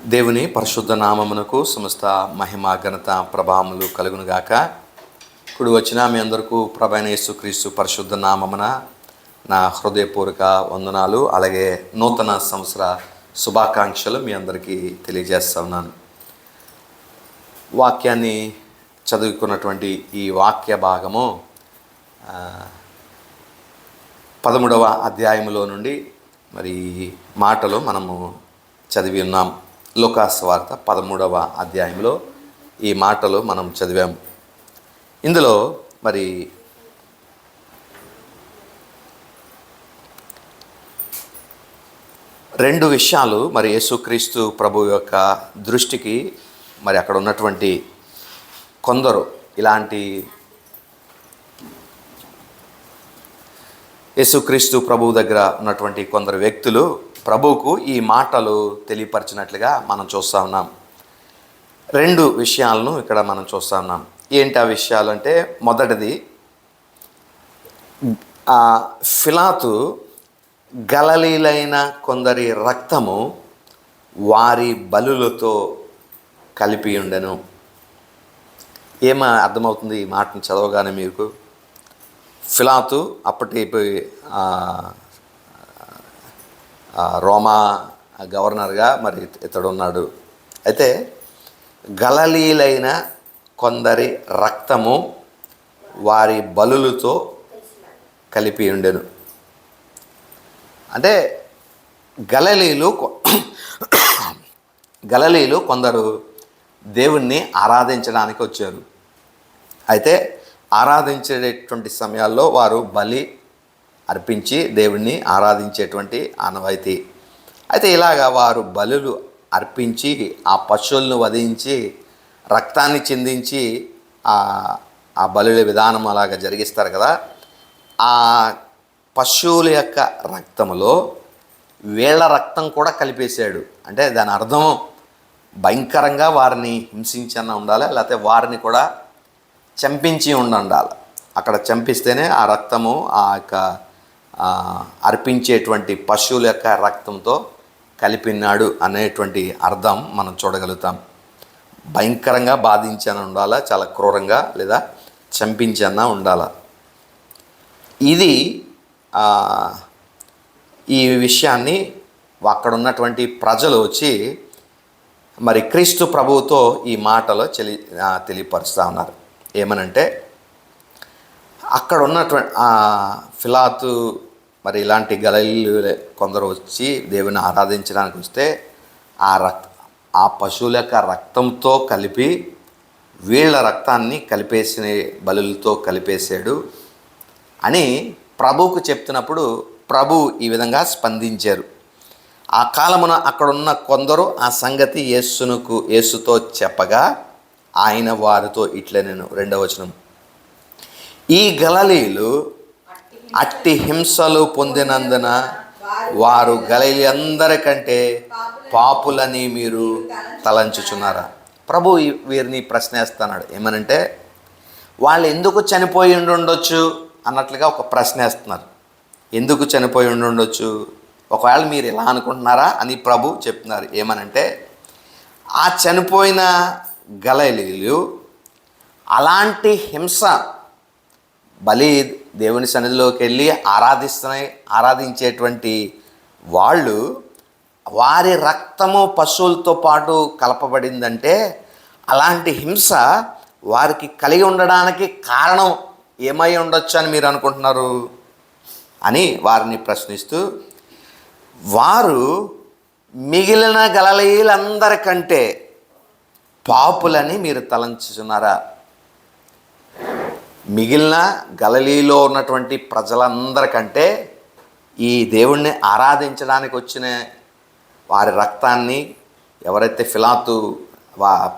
దేవుని పరిశుద్ధ నామమునకు సమస్త మహిమ ఘనత ప్రభావములు కలుగునుగాక. ఇప్పుడు వచ్చిన మీ అందరికీ ప్రభైన యేసుక్రీస్తు పరిశుద్ధ నామమున నా హృదయపూర్వక వందనాలు, అలాగే నూతన సంవత్సర శుభాకాంక్షలు మీ అందరికీ తెలియజేస్తా ఉన్నాను. వాక్యాన్ని చదువుకున్నటువంటి ఈ వాక్య భాగము 13వ అధ్యాయంలో నుండి మరి మాటలు మనము చదివి ఉన్నాం. లూకాసు వార్త 13వ అధ్యాయంలో ఈ మాటలు మనం చదివాం. ఇందులో మరి రెండు విషయాలు మరి యేసుక్రీస్తు ప్రభు యొక్క దృష్టికి మరి అక్కడ ఉన్నటువంటి కొందరు ఇలాంటి యేసుక్రీస్తు ప్రభువు దగ్గర ఉన్నటువంటి కొందరు వ్యక్తులు ప్రభువుకు ఈ మాటలు తెలియపరిచినట్లుగా మనం చూస్తూ ఉన్నాం. రెండు విషయాలను ఇక్కడ మనం చూస్తూ ఉన్నాం. ఏంటి ఆ విషయాలు అంటే, మొదటిది పిలాతు గలిలయులైన కొందరి రక్తము వారి బలులతో కలిపి ఉండెను. ఏమో అర్థమవుతుంది ఈ మాటను చదవగానే మీకు? పిలాతు అప్పటి రోమా గవర్నర్గా మరి ఇతడు ఉన్నాడు. అయితే గలిలయులైన కొందరి రక్తము వారి బలులతో కలిపి ఉండెను. అంటే గలిలయులు కొందరు దేవుణ్ణి ఆరాధించడానికి వచ్చారు. అయితే ఆరాధించేటువంటి సమయాల్లో వారు బలి అర్పించి దేవుణ్ణి ఆరాధించేటువంటి ఆనవాయితీ. అయితే ఇలాగా వారు బలులు అర్పించి ఆ పశువులను వధించి రక్తాన్ని చిందించి ఆ బలుల విధానం అలాగా జరిగిస్తారు కదా. ఆ పశువుల యొక్క రక్తములో వీళ్ళ రక్తం కూడా కలిపేశాడు. అంటే దాని అర్థం భయంకరంగా వారిని హింసించన్న ఉండాలి, లేకపోతే వారిని కూడా చంపించి ఉండాలి. అక్కడ చంపిస్తేనే ఆ రక్తము ఆ యొక్క అర్పించేటువంటి పశువుల యొక్క రక్తంతో కలిపినాడు అనేటువంటి అర్థం మనం చూడగలుగుతాం. భయంకరంగా బాధించన ఉండాలా, చాలా క్రూరంగా, లేదా చంపించన్నా ఉండాలా. ఇది ఈ విషయాన్ని అక్కడ ఉన్నటువంటి ప్రజలు వచ్చి మరి క్రీస్తు ప్రభువుతో ఈ మాటలో తెలియపరుస్తూ ఉన్నారు. ఏమనంటే, అక్కడ ఉన్నటువంటి పిలాతు మరి ఇలాంటి గలిలయులు కొందరు వచ్చి దేవుని ఆరాధించడానికి వస్తే ఆ పశువుల యొక్క రక్తంతో కలిపి వీళ్ళ రక్తాన్ని కలిపేసిన బలులతో కలిపేసాడు అని ప్రభువుకు చెప్తున్నప్పుడు ప్రభు ఈ విధంగా స్పందించారు. ఆ కాలమున అక్కడున్న కొందరు ఆ సంగతి యేసుతో చెప్పగా ఆయన వారితో ఇట్లనెను. 2వ వచనం, ఈ గలిలయులు అట్టి హింసలు పొందినందున వారు గలిలయులందరికంటే పాపులని మీరు తలంచుచున్నారా? ప్రభు వీరిని ప్రశ్నేస్తున్నాడు. ఏమనంటే, వాళ్ళు ఎందుకు చనిపోయి ఉండొచ్చు అన్నట్లుగా ఒక ప్రశ్న వేస్తున్నారు. ఎందుకు చనిపోయి ఉండొచ్చు? ఒకవేళ మీరు ఇలా అనుకుంటున్నారా అని ప్రభు చెప్తున్నారు. ఏమనంటే, ఆ చనిపోయిన గలిలయులు అలాంటి హింస బలి దేవుని సన్నిధిలోకి వెళ్ళి ఆరాధించేటువంటి వాళ్ళు, వారి రక్తము పశువులతో పాటు కలపబడిందంటే అలాంటి హింస వారికి కలిగి ఉండడానికి కారణం ఏమై ఉండొచ్చు అని మీరు అనుకుంటున్నారు అని వారిని ప్రశ్నిస్తూ, వారు మిగిలిన గలిలయులందరికంటే పాపులని మీరు తలంచుచున్నారా? మిగిలిన గలిలయలో ఉన్నటువంటి ప్రజలందరికంటే ఈ దేవుణ్ణి ఆరాధించడానికి వచ్చిన వారి రక్తాన్ని ఎవరైతే పిలాతు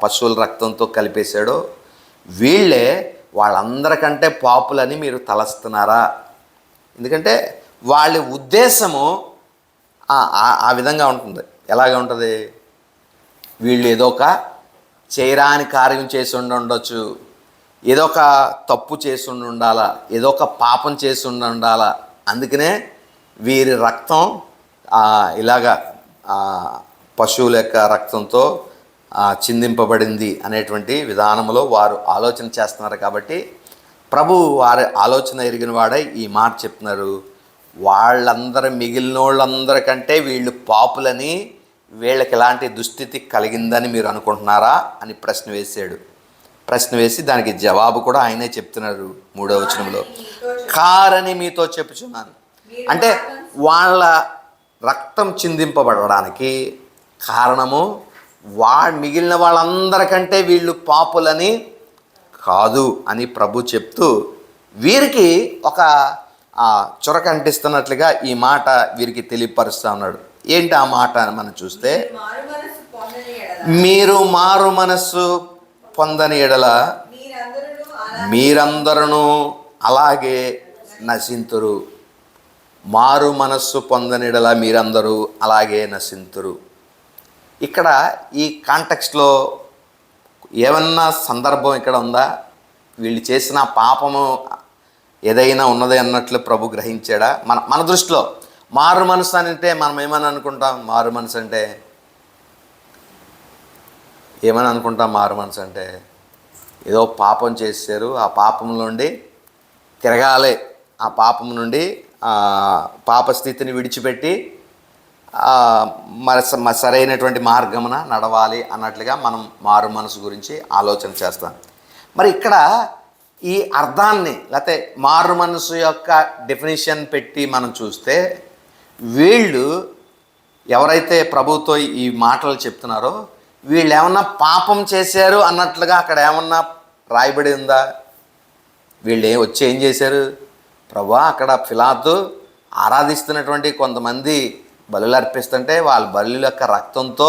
పశువుల రక్తంతో కలిపేశాడో వీళ్ళే వాళ్ళందరికంటే పాపులని మీరు తలస్తున్నారా? ఎందుకంటే వాళ్ళ ఉద్దేశము ఆ విధంగా ఉంటుంది. ఎలాగ ఉంటుంది? వీళ్ళు ఏదో ఒక చేయరాని కార్యం చేసి ఉండొచ్చు, ఏదో ఒక తప్పు చేసి ఉండాలా, ఏదో ఒక పాపం చేసి ఉండాలా, అందుకనే వీరి రక్తం ఇలాగా పశువుల యొక్క రక్తంతో చిందింపబడింది అనేటువంటి విధానంలో వారు ఆలోచన చేస్తున్నారు. కాబట్టి ప్రభు వారి ఆలోచన ఎరిగిన వాడై ఈ మాట చెప్తున్నారు. మిగిలిన వాళ్ళందరికంటే వీళ్ళు పాపులని, వీళ్ళకి ఎలాంటి దుస్థితి కలిగిందని మీరు అనుకుంటున్నారా అని ప్రశ్న వేసి దానికి జవాబు కూడా ఆయనే చెప్తున్నారు 3వ వచనంలో. కారని మీతో చెప్పుచున్నాను. అంటే వాళ్ళ రక్తం చిందింపబడడానికి కారణము మిగిలిన వాళ్ళందరికంటే వీళ్ళు పాపులని కాదు అని ప్రభు చెప్తూ వీరికి ఒక చొరక అంటిస్తున్నట్లుగా ఈ మాట వీరికి తెలియపరుస్తూ ఉన్నాడు. ఏంటి ఆ మాట మనం చూస్తే, మీరు మారు మనస్సు పొందని ఎడల మీరందరూ అలాగే నశింతురు. మారు మనస్సు పొందని ఎడల మీరందరూ అలాగే నశింతురు. ఇక్కడ ఈ కాంటెక్స్ట్లో ఏమన్నా సందర్భం ఇక్కడ ఉందా? వీళ్ళు చేసిన పాపము ఏదైనా ఉన్నది అన్నట్లు ప్రభు గ్రహించాడా? మన దృష్టిలో మారు మనసు అంటే మనం ఏమని అనుకుంటాం? మారు మనసు అంటే ఏమని అనుకుంటాం? మారు మనసు అంటే ఏదో పాపం చేశారు, ఆ పాపం నుండి తిరగాలి, ఆ పాపం నుండి పాప స్థితిని విడిచిపెట్టి సరైనటువంటి మార్గమున నడవాలి అన్నట్లుగా మనం మారు మనసు గురించి ఆలోచన చేస్తాం. మరి ఇక్కడ ఈ అర్థాన్ని లేకపోతే మారు మనసు యొక్క డెఫినేషన్ పెట్టి మనం చూస్తే వీళ్ళు ఎవరైతే ప్రభుతో ఈ మాటలు చెప్తున్నారో వీళ్ళు ఏమన్నా పాపం చేశారు అన్నట్లుగా అక్కడ ఏమన్నా రాయబడి ఉందా? వీళ్ళు ఏం చేశారు? ప్రభువా, అక్కడ పిలాతు ఆరాధిస్తున్నటువంటి కొంతమంది బలులు అర్పిస్తుంటే వాళ్ళ బలుల యొక్క రక్తంతో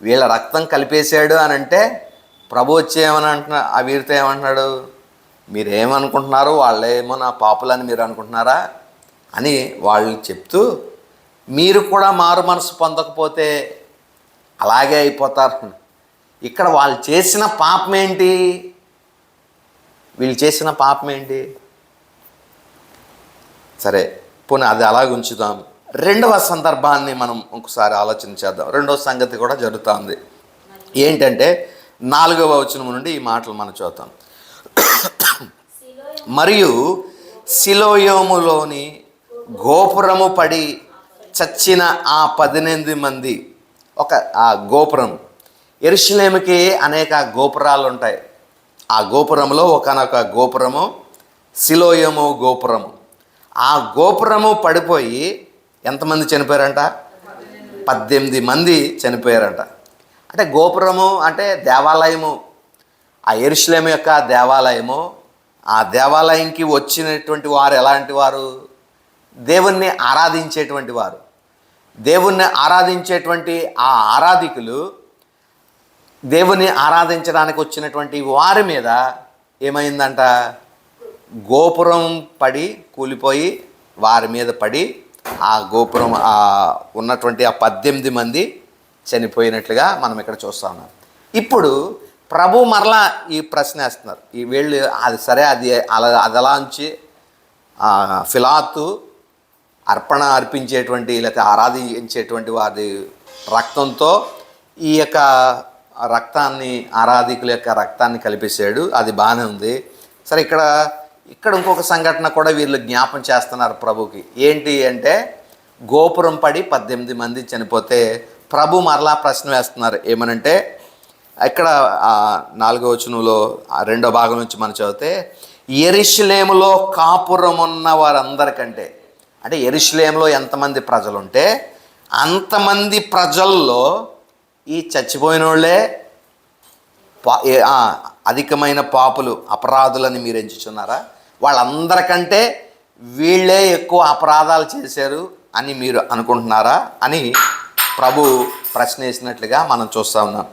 వీళ్ళ రక్తం కలిపేశాడు అని అంటే ప్రభు వచ్చి ఆ వీరితో ఏమంటున్నాడు? మీరేమనుకుంటున్నారు? వాళ్ళేమో నా పాపులని మీరు అనుకుంటున్నారా అని వాళ్ళు చెప్తూ, మీరు కూడా మారు మనసు పొందకపోతే అలాగే అయిపోతారు. ఇక్కడ వాళ్ళు చేసిన పాపం ఏంటి? వీళ్ళు చేసిన పాపం ఏంటి? సరే, పోనీ అది అలాగే ఉంచుదాం. రెండవ సందర్భాన్ని మనం ఒకసారి ఆలోచన చేద్దాం. రెండవ సంగతి కూడా జరుగుతుంది. ఏంటంటే 4వ వచనం నుండి ఈ మాటలు మనం చూద్దాం. మరియు సిలోయోములోని గోపురము పడి చచ్చిన ఆ 18 మంది, ఆ గోపురం, యెరూషలేముకి అనేక గోపురాలు ఉంటాయి. ఆ గోపురంలో ఒకనొక గోపురము సిలోయోము గోపురము. ఆ గోపురము పడిపోయి ఎంతమంది చనిపోయారంట? 18 మంది చనిపోయారంట. అంటే గోపురము అంటే దేవాలయము, ఆ యెరూషలేము యొక్క దేవాలయము. ఆ దేవాలయంకి వచ్చినటువంటి వారు ఎలాంటి వారు? దేవుణ్ణి ఆరాధించేటువంటి వారు. దేవుణ్ణి ఆరాధించేటువంటి ఆ ఆరాధికులు దేవుణ్ణి ఆరాధించడానికి వచ్చినటువంటి వారి మీద ఏమైందంట? గోపురం పడి కూలిపోయి వారి మీద పడి ఆ గోపురం ఉన్నటువంటి ఆ 18 మంది చనిపోయినట్లుగా మనం ఇక్కడ చూస్తూ ఉన్నాం. ఇప్పుడు ప్రభు మరలా ఈ ప్రశ్న వేస్తున్నారు. ఈ వీళ్ళు అది సరే, అది అలా ఉంచి పిలాతు అర్పించేటువంటి లేకపోతే ఆరాధించేటువంటి వారి రక్తంతో ఈ యొక్క రక్తాన్ని, ఆరాధికుల యొక్క రక్తాన్ని కలిపేశాడు. అది బాగానే ఉంది. సరే, ఇక్కడ ఇంకొక సంఘటన కూడా వీళ్ళు జ్ఞాపం చేస్తున్నారు ప్రభుకి. ఏంటి అంటే గోపురం పడి 18 మంది చనిపోతే ప్రభు మరలా ప్రశ్న వేస్తున్నారు. ఏమనంటే ఇక్కడ 4వ వచనంలో 2వ భాగం నుంచి మనం చదివితే, యెరూషలేములో కాపురం ఉన్న వారందరికంటే, అంటే యెరూషలేములో ఎంతమంది ప్రజలు ఉంటే అంతమంది ప్రజల్లో ఈ చచ్చిపోయిన వాళ్ళే అధికమైన పాపులు, అపరాధులని మీరు ఎంచుచున్నారా? వాళ్ళందరికంటే వీళ్ళే ఎక్కువ అపరాధాలు చేశారు అని మీరు అనుకుంటున్నారా అని ప్రభు ప్రశ్న వేసినట్లుగా మనం చూస్తూ ఉన్నాం.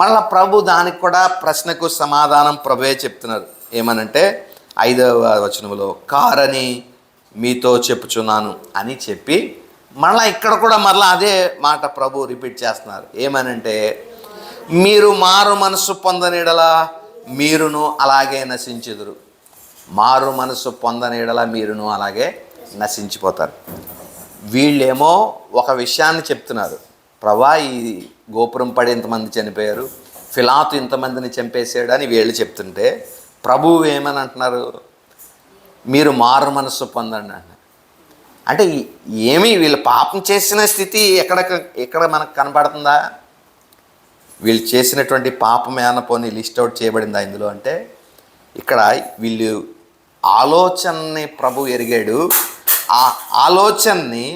మళ్ళీ ప్రభు దానికి కూడా ప్రశ్నకు సమాధానం ప్రభువే చెప్తున్నారు. ఏమనంటే 5వ వచనంలో కారని మీతో చెప్పుచున్నాను అని చెప్పి మళ్ళీ ఇక్కడ కూడా మళ్ళీ అదే మాట ప్రభు రిపీట్ చేస్తున్నారు. ఏమనంటే మీరు మారు మనస్సు పొందనిడలా మీరును అలాగే నశించుదురు. మారు మనస్సు పొందనిడలా మీరును అలాగే నశించిపోతారు. వీళ్ళేమో ఒక విషయాన్ని చెప్తున్నారు, ప్రభా ఈ గోపురం పడి ఇంతమంది చనిపోయారు, ఫిలాతు ఇంతమందిని చంపేశాడు అని వీళ్ళు చెప్తుంటే ప్రభువు ఏమని అంటున్నారు, మీరు మారు మనస్సు పొందండి అంటున్నారు. అంటే ఏమి వీళ్ళు పాపం చేసిన స్థితి ఎక్కడ మనకు కనబడుతుందా? వీళ్ళు చేసినటువంటి పాపం ఏమైనా పోనీ లిస్ట్ అవుట్ చేయబడిందా ఇందులో అంటే? ఇక్కడ వీళ్ళు ఆలోచనని ప్రభు ఎరిగాడు. ఆ ఆలోచనని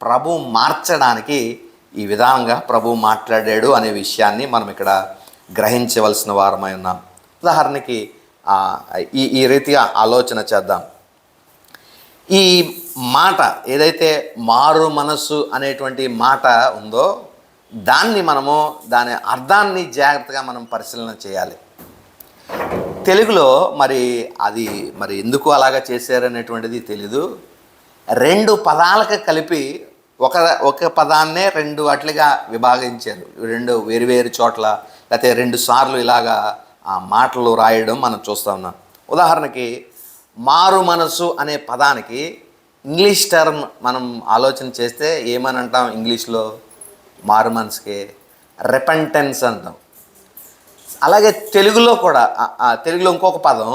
ప్రభు మార్చడానికి ఈ విధానంగా ప్రభు మాట్లాడాడు అనే విషయాన్ని మనం ఇక్కడ గ్రహించవలసిన వారమై ఉన్నాం. ఉదాహరణకి ఈ రీతిగా ఆలోచన చేద్దాం. ఈ మాట ఏదైతే మారు మనసు అనేటువంటి మాట ఉందో దాని అర్థాన్ని జాగ్రత్తగా మనం పరిశీలన చేయాలి. తెలుగులో మరి ఎందుకు అలాగా చేశారనేటువంటిది తెలీదు. 2 పదాలకు కలిపి ఒక పదాన్నే 2 అట్లుగా విభాగించారు. 2 వేరు చోట్ల, లేకపోతే 2 సార్లు ఇలాగా ఆ మాటలు రాయడం మనం చూస్తూ ఉన్నాం. ఉదాహరణకి మారు మనసు అనే పదానికి ఇంగ్లీష్ టర్మ్ మనం ఆలోచన చేస్తే ఏమని అంటాం? ఇంగ్లీష్లో మారు మనసుకి రెపెంటెన్స్ అంటాం. అలాగే తెలుగులో కూడా తెలుగులో ఇంకొక పదం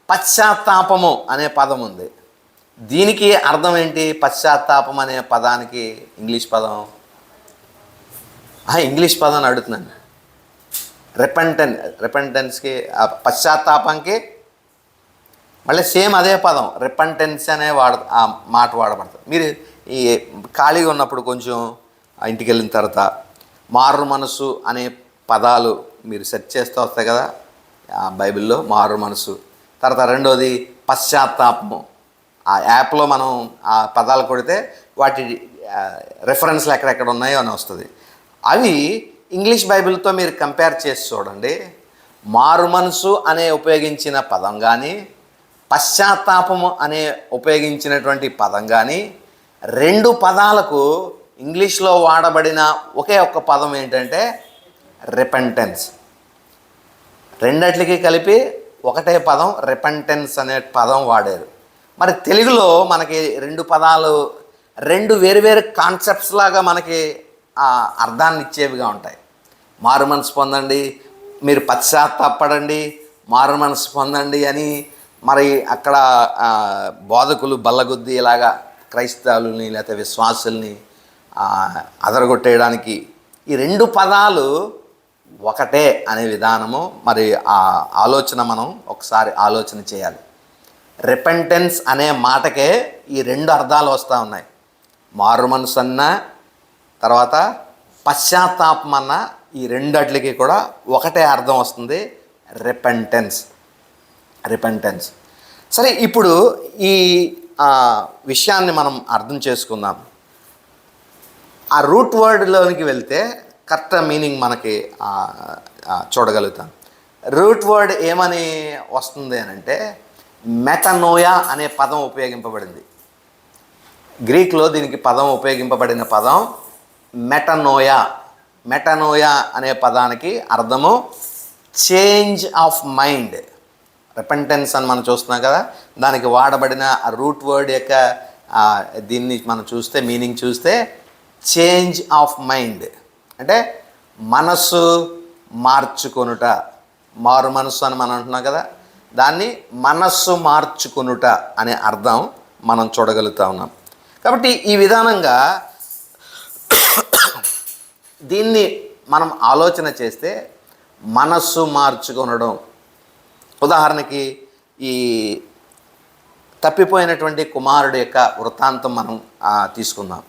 పశ్చాత్తాపము అనే పదం ఉంది. దీనికి అర్థం ఏంటి? పశ్చాత్తాపం అనే పదానికి ఇంగ్లీష్ పదం అని అడుగుతున్నాను. రెపెంటెన్స్కి పశ్చాత్తాపంకి మళ్ళీ సేమ్ అదే పదం రెపెంటెన్స్ అనే ఆ మాట వాడబడుతుంది. మీరు ఈ ఖాళీగా ఉన్నప్పుడు కొంచెం ఇంటికి వెళ్ళిన తర్వాత మారు మనసు అనే పదాలు మీరు సెర్చ్ చేస్తూ వస్తాయి కదా బైబిల్లో. మారు మనసు తర్వాత రెండోది పశ్చాత్తాపము. ఆ యాప్లో మనం ఆ పదాలు కొడితే వాటి రెఫరెన్స్లు ఎక్కడెక్కడ ఉన్నాయో అని వస్తుంది. అవి ఇంగ్లీష్ బైబిల్తో మీరు కంపేర్ చేసి చూడండి. మారు మనసు అనే ఉపయోగించిన పదం కానీ, పశ్చాత్తాపము అనే ఉపయోగించినటువంటి పదం కానీ, 2 పదాలకు ఇంగ్లీష్లో వాడబడిన ఒకే ఒక్క పదం ఏంటంటే రెపెంటెన్స్. రెండిటికి కలిపి ఒకటే పదం రెపెంటెన్స్ అనే పదం వాడారు. మరి తెలుగులో మనకి 2 పదాలు 2 వేరు కాన్సెప్ట్స్ లాగా మనకి అర్థాన్ని ఇచ్చేవిగా ఉంటాయి. మారు మనసు పొందండి, మీరు పశ్చాత్తాపడండి, మారు మనసు పొందండి అని మరి అక్కడ బోధకులు బల్లగుద్ది ఇలాగా క్రైస్తవుల్ని లేకపోతే విశ్వాసుల్ని అదరగొట్టేయడానికి ఈ 2 పదాలు ఒకటే అనే విధానము మరి ఆ ఆలోచన మనం ఒకసారి ఆలోచన చేయాలి. రెపెంటెన్స్ అనే మాటకే ఈ 2 అర్థాలు వస్తూ ఉన్నాయి. మారు మనసు అన్నా తర్వాత పశ్చాత్తాపం అన్నా ఈ రెండిటికి కూడా ఒకటే అర్థం వస్తుంది, రెపెంటెన్స్. సరే, ఇప్పుడు ఈ విషయాన్ని మనం అర్థం చేసుకుందాం. ఆ రూట్ వర్డ్లోనికి వెళ్తే కరెక్ట్ మీనింగ్ మనకి చూడగలుగుతాం. రూట్ వర్డ్ ఏమని వస్తుంది అని అంటే మెటనోయా అనే పదం ఉపయోగింపబడింది. గ్రీక్లో దీనికి పదం ఉపయోగింపబడిన పదం మెటనోయా అనే పదానికి అర్థము చేంజ్ ఆఫ్ మైండ్. రెపెంటెన్స్ అని మనం చూస్తున్నాం కదా, దానికి వాడబడిన ఆ రూట్ వర్డ్ యొక్క దీన్ని మనం చూస్తే మీనింగ్ చూస్తే చేంజ్ ఆఫ్ మైండ్ అంటే మనస్సు మార్చుకొనుట. మారు మనస్సు అని మనం అంటున్నాం కదా, దాన్ని మనస్సు మార్చుకొనుట అనే అర్థం మనం చూడగలుగుతా ఉన్నాం. కాబట్టి ఈ విధానంగా దీన్ని మనం ఆలోచన చేస్తే మనస్సు మార్చుకొనడం. ఉదాహరణకి ఈ తప్పిపోయినటువంటి కుమారుడు యొక్క వృత్తాంతం మనం తీసుకుందాం.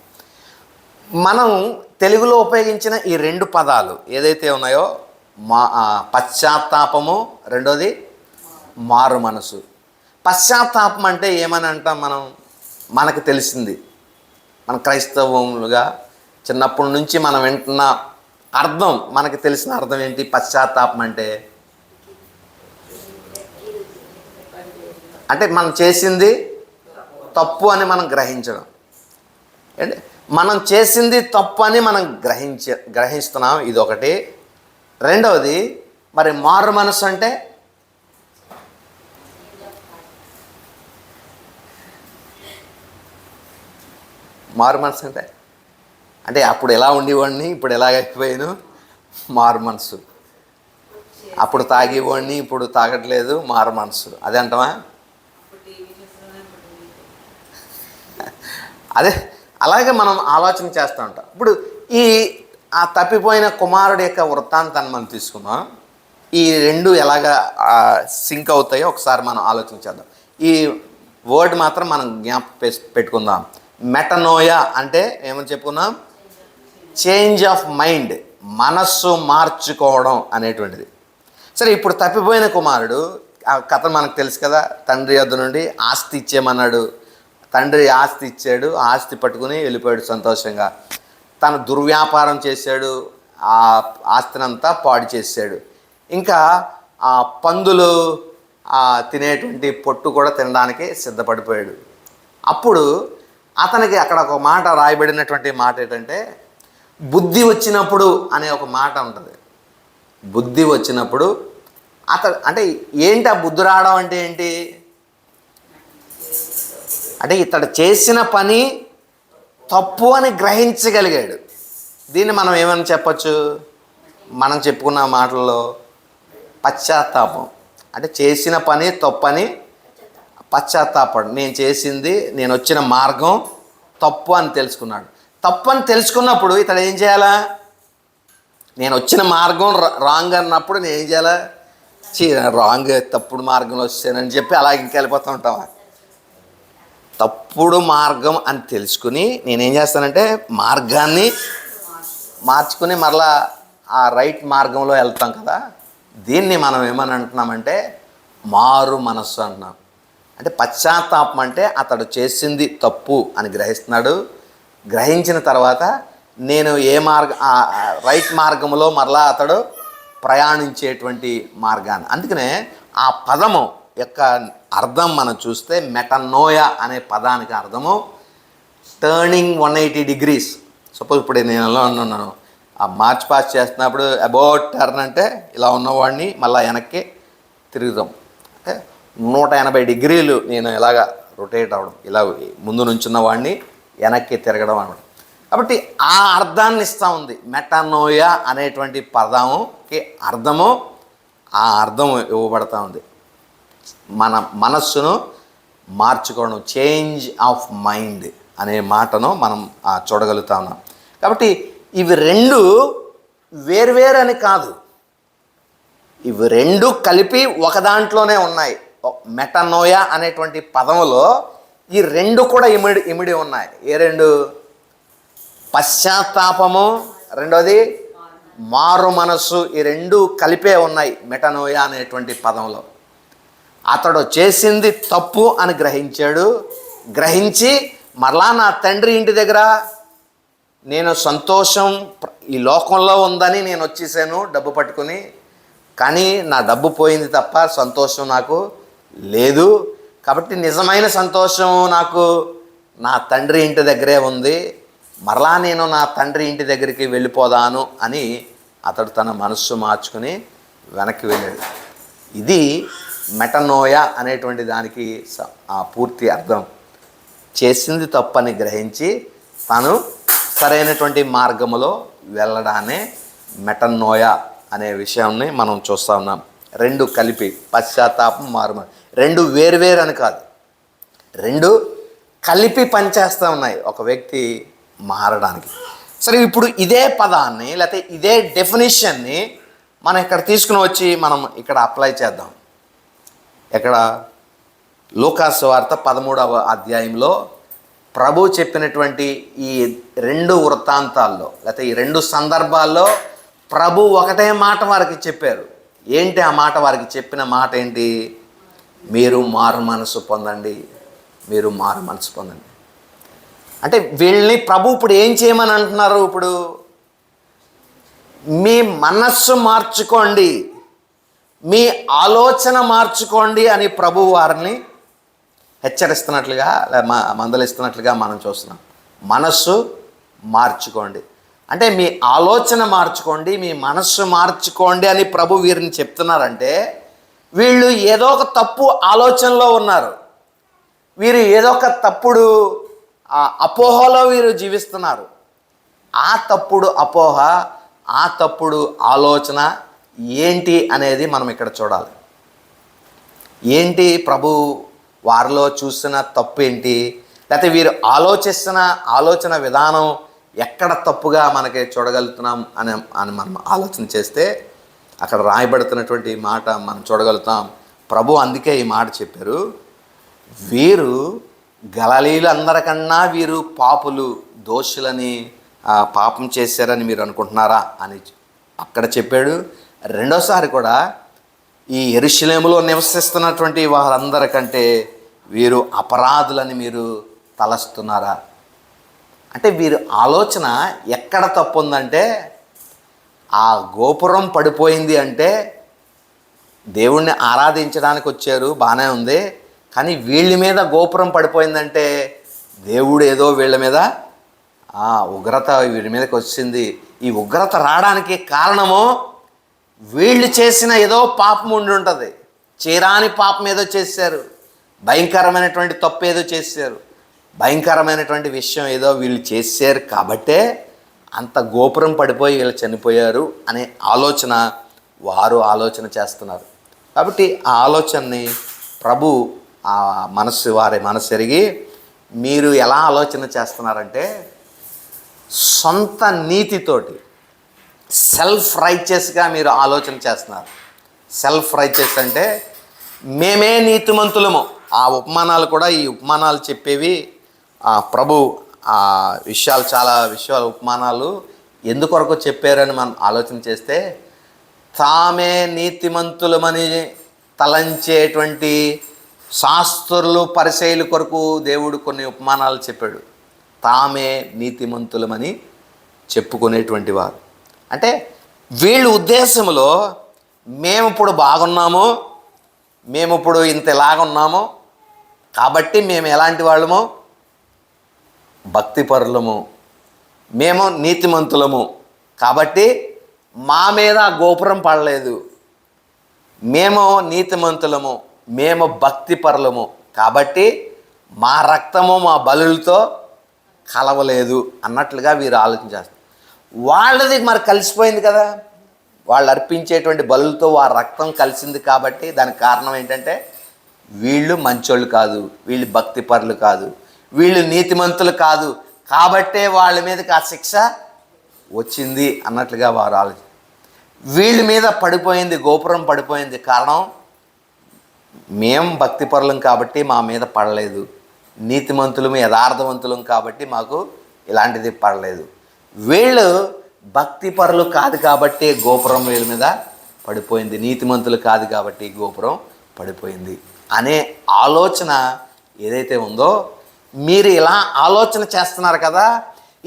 మనం తెలుగులో ఉపయోగించిన ఈ 2 పదాలు ఏదైతే ఉన్నాయో పశ్చాత్తాపము, రెండోది మారు మనసు. పశ్చాత్తాపం అంటే ఏమని అంటాం మనకు తెలిసింది, మన క్రైస్తవులుగా చిన్నప్పటి నుంచి మనం వింటున్న అర్థం, మనకు తెలిసిన అర్థం ఏంటి? పశ్చాత్తాపం అంటే మనం చేసింది తప్పు అని మనం గ్రహించడం. అంటే మనం చేసింది తప్పు అని మనం గ్రహిస్తున్నాం, ఇది ఒకటి. రెండవది మరి మారు మనసు అంటే అంటే అప్పుడు ఎలా ఉండేవాడిని, ఇప్పుడు ఎలాగ అయిపోయాను, మారు మనసు. అప్పుడు తాగేవాడిని, ఇప్పుడు తాగట్లేదు, మారు మనసు. అదే అంటావా? అదే అలాగే మనం ఆలోచన చేస్తూ ఉంటాం. ఇప్పుడు ఆ తప్పిపోయిన కుమారుడి యొక్క వృత్తాంతాన్ని మనం తీసుకుందాం. ఈ రెండు ఎలాగా సింక్ అవుతాయో ఒకసారి మనం ఆలోచించేద్దాం. ఈ వర్డ్ మాత్రం మనం పెట్టుకుందాం. మెటనోయా అంటే ఏమని చెప్పుకున్నాం? చేంజ్ ఆఫ్ మైండ్, మనస్సు మార్చుకోవడం అనేటువంటిది. సరే, ఇప్పుడు తప్పిపోయిన కుమారుడు ఆ కథ మనకు తెలుసు కదా. తండ్రి వద్ద నుండి ఆస్తి ఇచ్చేయమన్నాడు. తండ్రి ఆస్తి ఇచ్చాడు, ఆస్తి పట్టుకుని వెళ్ళిపోయాడు సంతోషంగా. తను దుర్వ్యాపారం చేశాడు, ఆ ఆస్తినంతా పాడు చేశాడు. ఇంకా ఆ పందులు తినేటువంటి పొట్టు కూడా తినడానికి సిద్ధపడిపోయాడు. అప్పుడు అతనికి అక్కడ ఒక మాట రాయబడినటువంటి మాట ఏంటంటే, బుద్ధి వచ్చినప్పుడు అనే ఒక మాట ఉంటుంది. బుద్ధి వచ్చినప్పుడు అంటే ఏంటి ఆ బుద్ధి రావడం అంటే ఏంటి? అంటే ఇతడు చేసిన పని తప్పు అని గ్రహించగలిగాడు. దీన్ని మనం ఏమని చెప్పచ్చు? మనం చెప్పుకున్న మాటల్లో పశ్చాత్తాపం. అంటే చేసిన పని తప్పని పశ్చాత్తాపం. నేను వచ్చిన మార్గం తప్పు అని తెలుసుకున్నాడు. తప్పు అని తెలుసుకున్నప్పుడు ఇతడు ఏం చేయాలా? నేను వచ్చిన మార్గం రాంగ్ అన్నప్పుడు నేను ఏం చేయాలా? రాంగ్, తప్పుడు మార్గంలో వచ్చానని చెప్పి అలా ఇంకెళ్ళిపోతూ ఉంటావా? తప్పుడు మార్గం అని తెలుసుకుని నేనేం చేస్తానంటే మార్గాన్ని మార్చుకుని మరలా ఆ రైట్ మార్గంలో వెళ్తాం కదా. దీన్ని మనం ఏమని అంటున్నామంటే మారు మనస్సు అంటున్నాం. అంటే పశ్చాత్తాపం అంటే అతడు చేసింది తప్పు అని గ్రహిస్తున్నాడు. గ్రహించిన తర్వాత నేను రైట్ మార్గంలో మరలా అతడు ప్రయాణించేటువంటి మార్గాన్ని. అందుకనే ఆ పదము యొక్క అర్థం మనం చూస్తే మెటనోయా అనే పదానికి అర్థము టర్నింగ్ 180 degrees. సపోజ్ ఇప్పుడు నేను ఎలా ఉన్నాను, ఆ మార్చ్ పాస్ చేస్తున్నప్పుడు అబౌట్ టర్న్ అంటే ఇలా ఉన్నవాడిని మళ్ళీ వెనక్కి తిరుగుతాం. అంటే 180 degrees నేను ఇలాగా రొటేట్ అవ్వడం, ఇలా ముందు నుంచున్న వాడిని వెనక్కి తిరగడం అనమాట. కాబట్టి ఆ అర్థాన్ని ఇస్తూ ఉంది. మెటనోయా అనేటువంటి పదముకి అర్థము ఆ అర్థం ఇవ్వబడతా ఉంది. మన మనస్సును మార్చుకోవడం, చేంజ్ ఆఫ్ మైండ్ అనే మాటను మనం చూడగలుగుతా ఉన్నాం. కాబట్టి ఇవి రెండు వేర్వేరు అని కాదు, ఇవి రెండు కలిపి ఒక దాంట్లోనే ఉన్నాయి. మెటనోయా అనేటువంటి పదములో ఈ రెండు కూడా ఇమిడి ఉన్నాయి. ఏ రెండు? పశ్చాత్తాపము, రెండోది మారు మనస్సు. ఈ రెండు కలిపే ఉన్నాయి మెటనోయా అనేటువంటి పదంలో. అతడు చేసింది తప్పు అని గ్రహించాడు. గ్రహించి మరలా నా తండ్రి ఇంటి దగ్గర నేను సంతోషం ఈ లోకంలో ఉందని నేను వచ్చేసాను డబ్బు పట్టుకుని, కానీ నా డబ్బు పోయింది తప్ప సంతోషం నాకు లేదు. కాబట్టి నిజమైన సంతోషం నాకు నా తండ్రి ఇంటి దగ్గరే ఉంది. మరలా నేను నా తండ్రి ఇంటి దగ్గరికి వెళ్ళిపోదాను అని అతడు తన మనస్సు మార్చుకుని వెనక్కి వెళ్ళాడు. ఇది మెటనోయా అనేటువంటి దానికి ఆ పూర్తి అర్థం. చేసింది తప్పని గ్రహించి తను సరైనటువంటి మార్గములో వెళ్ళడానే మెటనోయా అనే విషయాన్ని మనం చూస్తూ ఉన్నాం. రెండు కలిపి పశ్చాత్తాపం, మారు, రెండు వేరువేరు అని కాదు, రెండు కలిపి పనిచేస్తూ ఉన్నాయి ఒక వ్యక్తి మారడానికి. సరే, ఇప్పుడు ఇదే పదాన్ని లేకపోతే ఇదే డెఫినేషన్ని మనం ఇక్కడ తీసుకుని వచ్చి మనం ఇక్కడ అప్లై చేద్దాం. ఇక్కడ లూకాసు వార్త 13వ అధ్యాయంలో ప్రభు చెప్పినటువంటి ఈ రెండు వృత్తాంతాల్లో లేకపోతే ఈ రెండు సందర్భాల్లో ప్రభు ఒకటే మాట వారికి చెప్పారు. ఏంటి ఆ మాట? వారికి చెప్పిన మాట ఏంటి? మీరు మారు మనసు పొందండి, మీరు మారు మనసు పొందండి. అంటే వీళ్ళని ప్రభు ఇప్పుడు ఏం చేయమని అంటున్నారు? ఇప్పుడు మీ మనస్సు మార్చుకోండి, మీ ఆలోచన మార్చుకోండి అని ప్రభు వారిని హెచ్చరిస్తున్నట్లుగా మందలిస్తున్నట్లుగా మనం చూస్తున్నాం. మనస్సు మార్చుకోండి అంటే మీ ఆలోచన మార్చుకోండి, మీ మనస్సు మార్చుకోండి అని ప్రభు వీరిని చెప్తున్నారంటే వీళ్ళు ఏదో ఒక తప్పు ఆలోచనలో ఉన్నారు. వీరు ఏదో ఒక తప్పుడు అపోహలో వీరు జీవిస్తున్నారు. ఆ తప్పుడు అపోహ, ఆ తప్పుడు ఆలోచన ఏంటి అనేది మనం ఇక్కడ చూడాలి. ఏంటి ప్రభు వారిలో చూసిన తప్పు ఏంటి, లేకపోతే వీరు ఆలోచిస్తున్న ఆలోచన విధానం ఎక్కడ తప్పుగా మనకి చూడగలుగుతున్నాం అని అని మనం ఆలోచన చేస్తే అక్కడ రాయబడుతున్నటువంటి మాట మనం చూడగలుగుతాం. ప్రభు అందుకే ఈ మాట చెప్పారు, వీరు గలిలీయులందరికన్నా వీరు పాపులు, దోషులని, పాపం చేశారని మీరు అనుకుంటున్నారా అని అక్కడ చెప్పాడు. రెండోసారి కూడా ఈ యెరూషలేములో నివసిస్తున్నటువంటి వారందరికంటే వీరు అపరాధులని మీరు తలస్తున్నారా అంటే, వీరి ఆలోచన ఎక్కడ తప్పు ఉందంటే, ఆ గోపురం పడిపోయింది అంటే దేవుణ్ణి ఆరాధించడానికి వచ్చారు, బాగానే ఉంది, కానీ వీళ్ళ మీద గోపురం పడిపోయిందంటే దేవుడు ఏదో వీళ్ళ మీద ఉగ్రత వీళ్ళ మీదకి వచ్చింది. ఈ ఉగ్రత రావడానికి కారణము వీళ్ళు చేసిన ఏదో పాపం ఉండి ఉంటుంది, చేరాని పాపం ఏదో చేశారు, భయంకరమైనటువంటి తప్పు ఏదో చేశారు, భయంకరమైనటువంటి విషయం ఏదో వీళ్ళు చేశారు కాబట్టే అంత గోపురం పడిపోయి వీళ్ళు చనిపోయారు అనే ఆలోచన వారు ఆలోచన చేస్తున్నారు. కాబట్టి ఆ ఆలోచనని ప్రభు ఆ వారి మనసు ఎరిగి, మీరు ఎలా ఆలోచన చేస్తున్నారంటే సొంత నీతితోటి సెల్ఫ్ రైచియస్గా మీరు ఆలోచన చేస్తున్నారు. సెల్ఫ్ రైచియస్ అంటే మేమే నీతిమంతులము. ఆ ఉపమానాలు కూడా, ఈ ఉపమానాలు చెప్పేవి ప్రభు ఆ విషయాలు, చాలా విషయాలు ఉపమానాలు ఎందుకొరకు చెప్పారని మనం ఆలోచన చేస్తే, తామే నీతిమంతులమని తలంచేటువంటి శాస్త్రులు, పరిసయ్యుల కొరకు దేవుడు కొన్ని ఉపమానాలు చెప్పాడు. తామే నీతిమంతులమని చెప్పుకునేటువంటి వారు అంటే వీళ్ళ ఉద్దేశంలో మేము ఇప్పుడు బాగున్నాము, మేము ఇప్పుడు ఇంత ఎలాగున్నాము కాబట్టి మేము ఎలాంటి వాళ్ళము, భక్తిపరులము, మేము నీతిమంతులము కాబట్టి మా మీద గోపురం పడలేదు, మేము నీతిమంతులము, మేము భక్తిపరులము కాబట్టి మా రక్తము మా బలులతో కలవలేదు అన్నట్లుగా వీరు ఆలోచన చేస్తారు. వాళ్ళది మరి కలిసిపోయింది కదా, వాళ్ళు అర్పించేటువంటి బలులతో వారి రక్తం కలిసింది కాబట్టి దానికి కారణం ఏంటంటే వీళ్ళు మంచోళ్ళు కాదు, వీళ్ళు భక్తిపరులు కాదు, వీళ్ళు నీతిమంతులు కాదు కాబట్టే వాళ్ళ మీదకి ఆ శిక్ష వచ్చింది అన్నట్లుగా వారు ఆలోచన. వీళ్ళ మీద పడిపోయింది, గోపురం పడిపోయింది, కారణం మేము భక్తిపరులం కాబట్టి మా మీద పడలేదు, నీతిమంతులము యథార్థవంతులం కాబట్టి మాకు ఇలాంటిది పడలేదు, వీళ్ళు భక్తిపరులు కాదు కాబట్టి గోపురం వీళ్ళ మీద పడిపోయింది, నీతిమంతులు కాదు కాబట్టి గోపురం పడిపోయింది అనే ఆలోచన ఏదైతే ఉందో, మీరు ఇలా ఆలోచన చేస్తున్నారు కదా,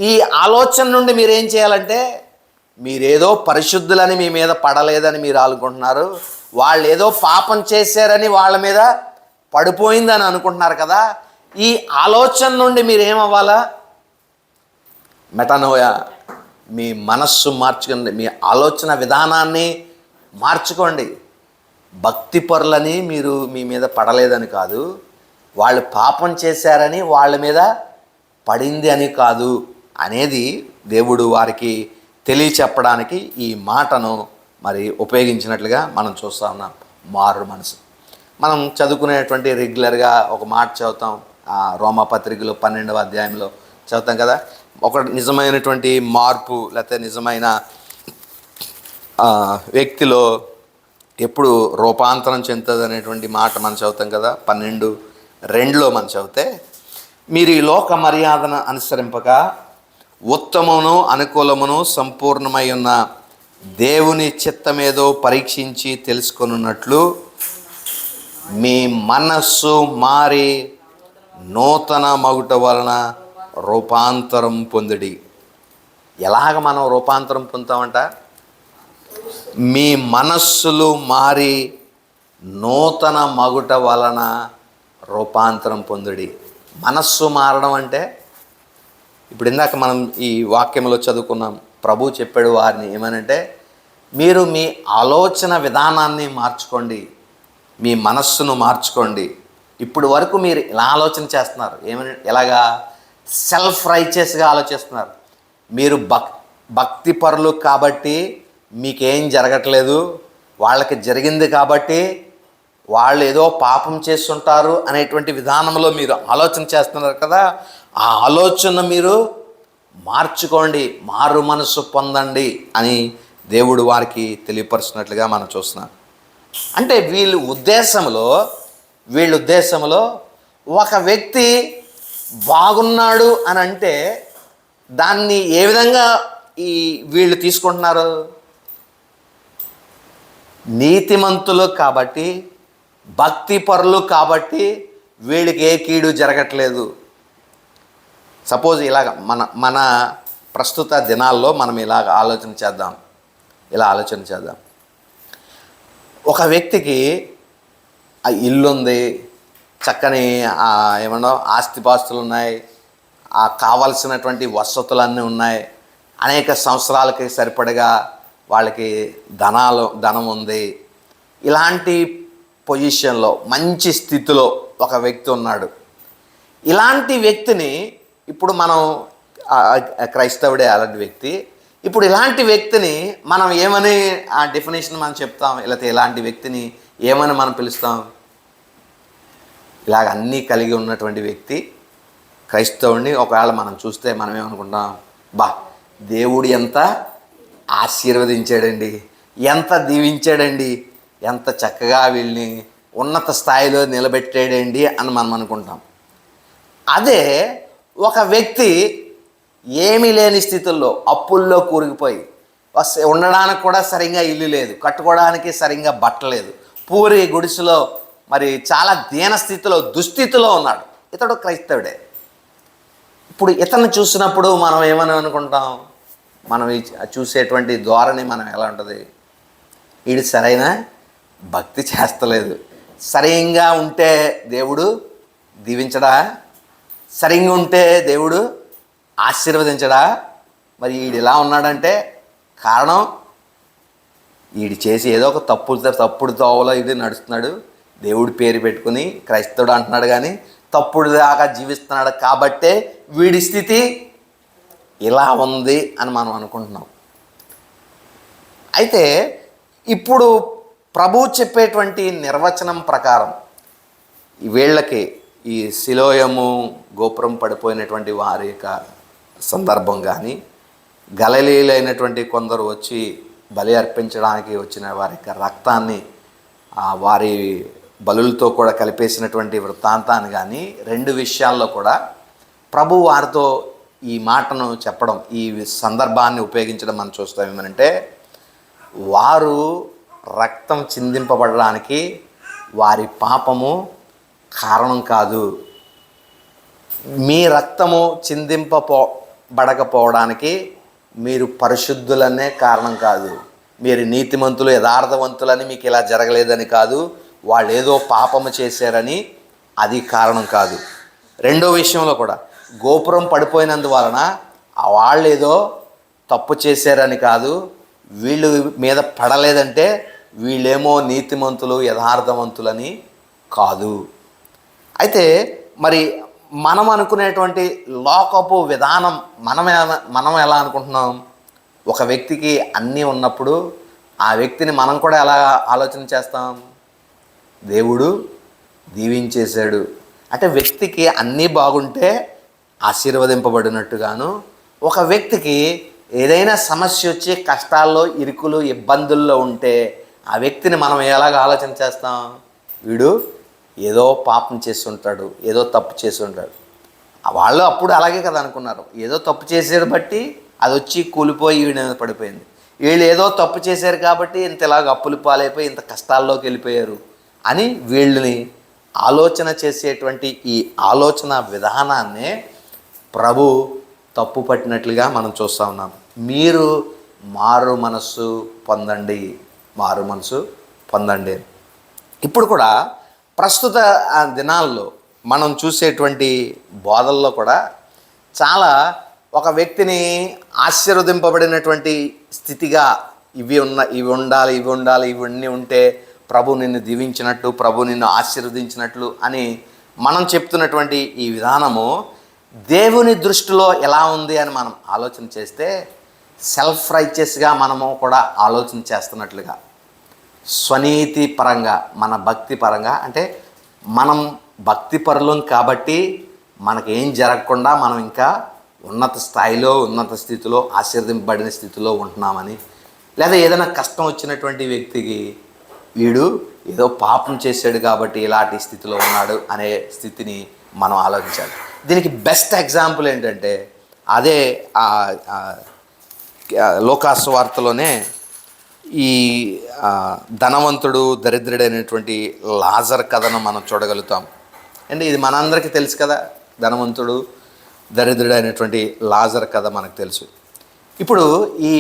ఈ ఆలోచన నుండి మీరు ఏం చేయాలంటే, మీరేదో పరిశుద్ధులని మీ మీద పడలేదని మీరు అనుకుంటున్నారు, వాళ్ళు ఏదో పాపం చేశారని వాళ్ళ మీద పడిపోయిందని అనుకుంటున్నారు కదా, ఈ ఆలోచన నుండి మీరు ఏమవ్వాలా, మెటనోయా, మీ మనస్సు మార్చుకోండి, మీ ఆలోచన విధానాన్ని మార్చుకోండి. భక్తిపరులని మీరు మీ మీద పడలేదని కాదు, వాళ్ళు పాపం చేశారని వాళ్ళ మీద పడింది అని కాదు అనేది దేవుడు వారికి తెలియచెప్పడానికి ఈ మాటను మరి ఉపయోగించినట్లుగా మనం చూస్తూ ఉన్నాం. మారు మనసు. మనం చదువుకునేటువంటి రెగ్యులర్గా ఒక మాట చదువుతాం, రోమాపత్రికలో 12వ అధ్యాయంలో చదువుతాం కదా, ఒక నిజమైనటువంటి మార్పు లేకపోతే నిజమైన వ్యక్తిలో ఎప్పుడు రూపాంతరం చెందుతుంది అనేటువంటి మాట మనం చదువుతాం కదా. 12:2 మనం చదివితే, మీరు ఈ లోక మర్యాదను అనుసరింపక ఉత్తమమును అనుకూలమును సంపూర్ణమై ఉన్న దేవుని చిత్తమేదో పరీక్షించి తెలుసుకొనున్నట్లు మీ మనస్సు మారి నూతన మగుట వలన రూపాంతరం పొందుడి. ఎలాగ మనం రూపాంతరం పొందుతామంట, మీ మనస్సులు మారి నూతన మగుట వలన రూపాంతరం పొందుడి. మనస్సు మారడం అంటే, ఇప్పుడు ఇందాక మనం ఈ వాక్యంలో చదువుకున్నాం, ప్రభు చెప్పాడు వారిని ఏమనంటే, మీరు మీ ఆలోచన విధానాన్ని మార్చుకోండి, మీ మనస్సును మార్చుకోండి. ఇప్పుడు వరకు మీరు ఇలా ఆలోచన చేస్తున్నారు, ఎలాగా సెల్ఫ్ రైచియస్గా ఆలోచిస్తున్నారు. మీరు భక్తి పరులు కాబట్టి మీకేం జరగట్లేదు, వాళ్ళకి జరిగింది కాబట్టి వాళ్ళు ఏదో పాపం చేస్తుంటారు అనేటువంటి విధానంలో మీరు ఆలోచన చేస్తున్నారు కదా. ఆ ఆలోచన మీరు మార్చుకోండి, మారు మనసు పొందండి అని దేవుడు వారికి తెలియపరుస్తున్నట్లుగా మనం చూస్తున్నాం. అంటే వీళ్ళ ఉద్దేశంలో ఒక వ్యక్తి బాగున్నాడు అని అంటే దాన్ని ఏ విధంగా వీళ్ళు తీసుకుంటున్నారు? నీతిమంతులు కాబట్టి, భక్తి పరులు కాబట్టి వీళ్ళకి ఏ కీడు జరగట్లేదు. సపోజ్ ఇలాగ మన ప్రస్తుత దినాల్లో మనం ఇలా ఆలోచన చేద్దాం. ఒక వ్యక్తికి ఆ ఇల్లుంది, చక్కని ఏమన్నా ఆస్తిపాస్తులు ఉన్నాయి, ఆ కావలసినటువంటి వసతులన్నీ ఉన్నాయి, అనేక సంవత్సరాలకి సరిపడగా వాళ్ళకి ధనం ఉంది. ఇలాంటి పొజిషన్లో మంచి స్థితిలో ఒక వ్యక్తి ఉన్నాడు. ఇలాంటి వ్యక్తిని ఇప్పుడు మనం క్రైస్తవుడే అలాంటి వ్యక్తి. ఇప్పుడు ఇలాంటి వ్యక్తిని మనం ఏమని ఆ డెఫినేషన్ మనం చెప్తాం, లేకపోతే ఇలాంటి వ్యక్తిని ఏమని మనం పిలుస్తాం? ఇలాగ అన్నీ కలిగి ఉన్నటువంటి వ్యక్తి క్రైస్తవుడిని ఒకవేళ మనం చూస్తే మనం ఏమనుకుంటాం? దేవుడు ఎంత ఆశీర్వదించాడండి, ఎంత దీవించాడండి, ఎంత చక్కగా వీళ్ళని ఉన్నత స్థాయిలో నిలబెట్టాడండి అని మనం అనుకుంటాం. అదే ఒక వ్యక్తి ఏమీ లేని స్థితుల్లో అప్పుల్లో కూరుకుపోయి, ఉండడానికి కూడా సరిగ్గా ఇల్లు లేదు, కట్టుకోవడానికి సరిగ్గా బట్టలేదు, పూరి గుడిసెలో మరి చాలా దీన స్థితిలో దుస్థితిలో ఉన్నాడు. ఇతడు క్రైస్తవుడే. ఇప్పుడు ఇతన్ని చూసినప్పుడు మనం ఏమని అనుకుంటాం? మనం చూసేటువంటి ధోరణి మనం ఎలా ఉంటుంది? వీడు సరైన భక్తి చేస్తలేదు, సరిగ్గా ఉంటే దేవుడు దీవించడా, సరిగ్గా ఉంటే దేవుడు ఆశీర్వదించడా? మరి వీడు ఇలా ఉన్నాడంటే కారణం వీడు చేసి ఏదో ఒక తప్పుడు తోవలో ఇది నడుస్తున్నాడు. దేవుడి పేరు పెట్టుకుని క్రైస్తవుడు అంటున్నాడు కానీ తప్పుడు దాకా జీవిస్తున్నాడు కాబట్టే వీడి స్థితి ఇలా ఉంది అని మనం అనుకుంటున్నాం. అయితే ఇప్పుడు ప్రభువు చెప్పేటువంటి నిర్వచనం ప్రకారం వీళ్ళకి ఈ సిలోయము గోపురం పడిపోయినటువంటి వారి యొక్క సందర్భం కానీ, గలిలీయులైనటువంటి కొందరు వచ్చి బలి అర్పించడానికి వచ్చిన వారి యొక్క రక్తాన్ని వారి బలులతో కూడా కలిపేసినటువంటి వృత్తాంతాన్ని కానీ, రెండు విషయాల్లో కూడా ప్రభు వారితో ఈ మాటను చెప్పడం, ఈ సందర్భాన్ని ఉపయోగించడం మనం చూస్తాం. ఏమనంటే, వారు రక్తం చిందింపబడడానికి వారి పాపము కారణం కాదు, మీ రక్తము చిందింపబడకపోవడానికి మీరు పరిశుద్ధులనే కారణం కాదు, మీరు నీతిమంతులు యథార్థవంతులని మీకు ఇలా జరగలేదని కాదు, వాళ్ళు ఏదో పాపము చేశారని అది కారణం కాదు. రెండో విషయంలో కూడా గోపురం పడిపోయినందువలన వాళ్ళు ఏదో తప్పు చేశారని కాదు, వీళ్ళు మీద పడలేదంటే వీళ్ళేమో నీతిమంతులు యథార్థవంతులని కాదు. అయితే మరి మనం అనుకునేటువంటి లోకపు విధానం మనం ఎలా అనుకుంటున్నాం? ఒక వ్యక్తికి అన్నీ ఉన్నప్పుడు ఆ వ్యక్తిని మనం కూడా ఎలా ఆలోచన చేస్తాం? దేవుడు దీవించేశాడు అంటే వ్యక్తికి అన్నీ బాగుంటే ఆశీర్వదింపబడినట్టుగాను, ఒక వ్యక్తికి ఏదైనా సమస్య వచ్చి కష్టాల్లో ఇరుకులు ఇబ్బందుల్లో ఉంటే ఆ వ్యక్తిని మనం ఎలాగ ఆలోచన చేస్తాం? వీడు ఏదో పాపం చేస్తుంటాడు, ఏదో తప్పు చేస్తుంటాడు. వాళ్ళు అప్పుడు అలాగే కదా అనుకున్నారు, ఏదో తప్పు చేసేది బట్టి అది వచ్చి కూలిపోయి వీడి పడిపోయింది, వీళ్ళు ఏదో తప్పు చేశారు కాబట్టి ఇంత ఇలాగ అప్పులు పాలైపోయి ఇంత కష్టాల్లోకి వెళ్ళిపోయారు అని వీళ్ళని ఆలోచన చేసేటువంటి ఈ ఆలోచన విధానాన్నే ప్రభు తప్పు పట్టినట్లుగా మనం చూస్తూ ఉన్నాం. మీరు మారు మనస్సు పొందండి. ఇప్పుడు కూడా ప్రస్తుత దినాల్లో మనం చూసేటువంటి బోధల్లో కూడా చాలా ఒక వ్యక్తిని ఆశీర్వదింపబడినటువంటి స్థితిగా ఇవి ఉండాలి, ఇవన్నీ ఉంటే ప్రభు నిన్ను దీవించినట్టు, ప్రభు నిన్ను ఆశీర్వదించినట్లు అని మనం చెప్తున్నటువంటి ఈ విధానము దేవుని దృష్టిలో ఎలా ఉంది అని మనం ఆలోచన చేస్తే సెల్ఫ్ రైచియస్గా మనము కూడా ఆలోచన చేస్తున్నట్లుగా, స్వనీతి పరంగా, మన భక్తి పరంగా, అంటే మనం భక్తి పరులం కాబట్టి మనకేం జరగకుండా మనం ఇంకా ఉన్నత స్థాయిలో, ఉన్నత స్థితిలో, ఆశీర్వదింపబడిన స్థితిలో ఉంటున్నామని, లేదా ఏదైనా కష్టం వచ్చినటువంటి వ్యక్తికి వీడు ఏదో పాపం చేశాడు కాబట్టి ఇలాంటి స్థితిలో ఉన్నాడు అనే స్థితిని మనం ఆలోచించాలి. దీనికి బెస్ట్ ఎగ్జాంపుల్ ఏంటంటే అదే లోకాసు వార్తలోనే ఈ ధనవంతుడు దరిద్రుడైనటువంటి లాజర్ కథను మనం చూడగలుగుతాం. అంటే ఇది మనందరికీ తెలుసు కదా, ధనవంతుడు దరిద్రుడైనటువంటి లాజర్ కథ మనకు తెలుసు. ఇప్పుడు ఈ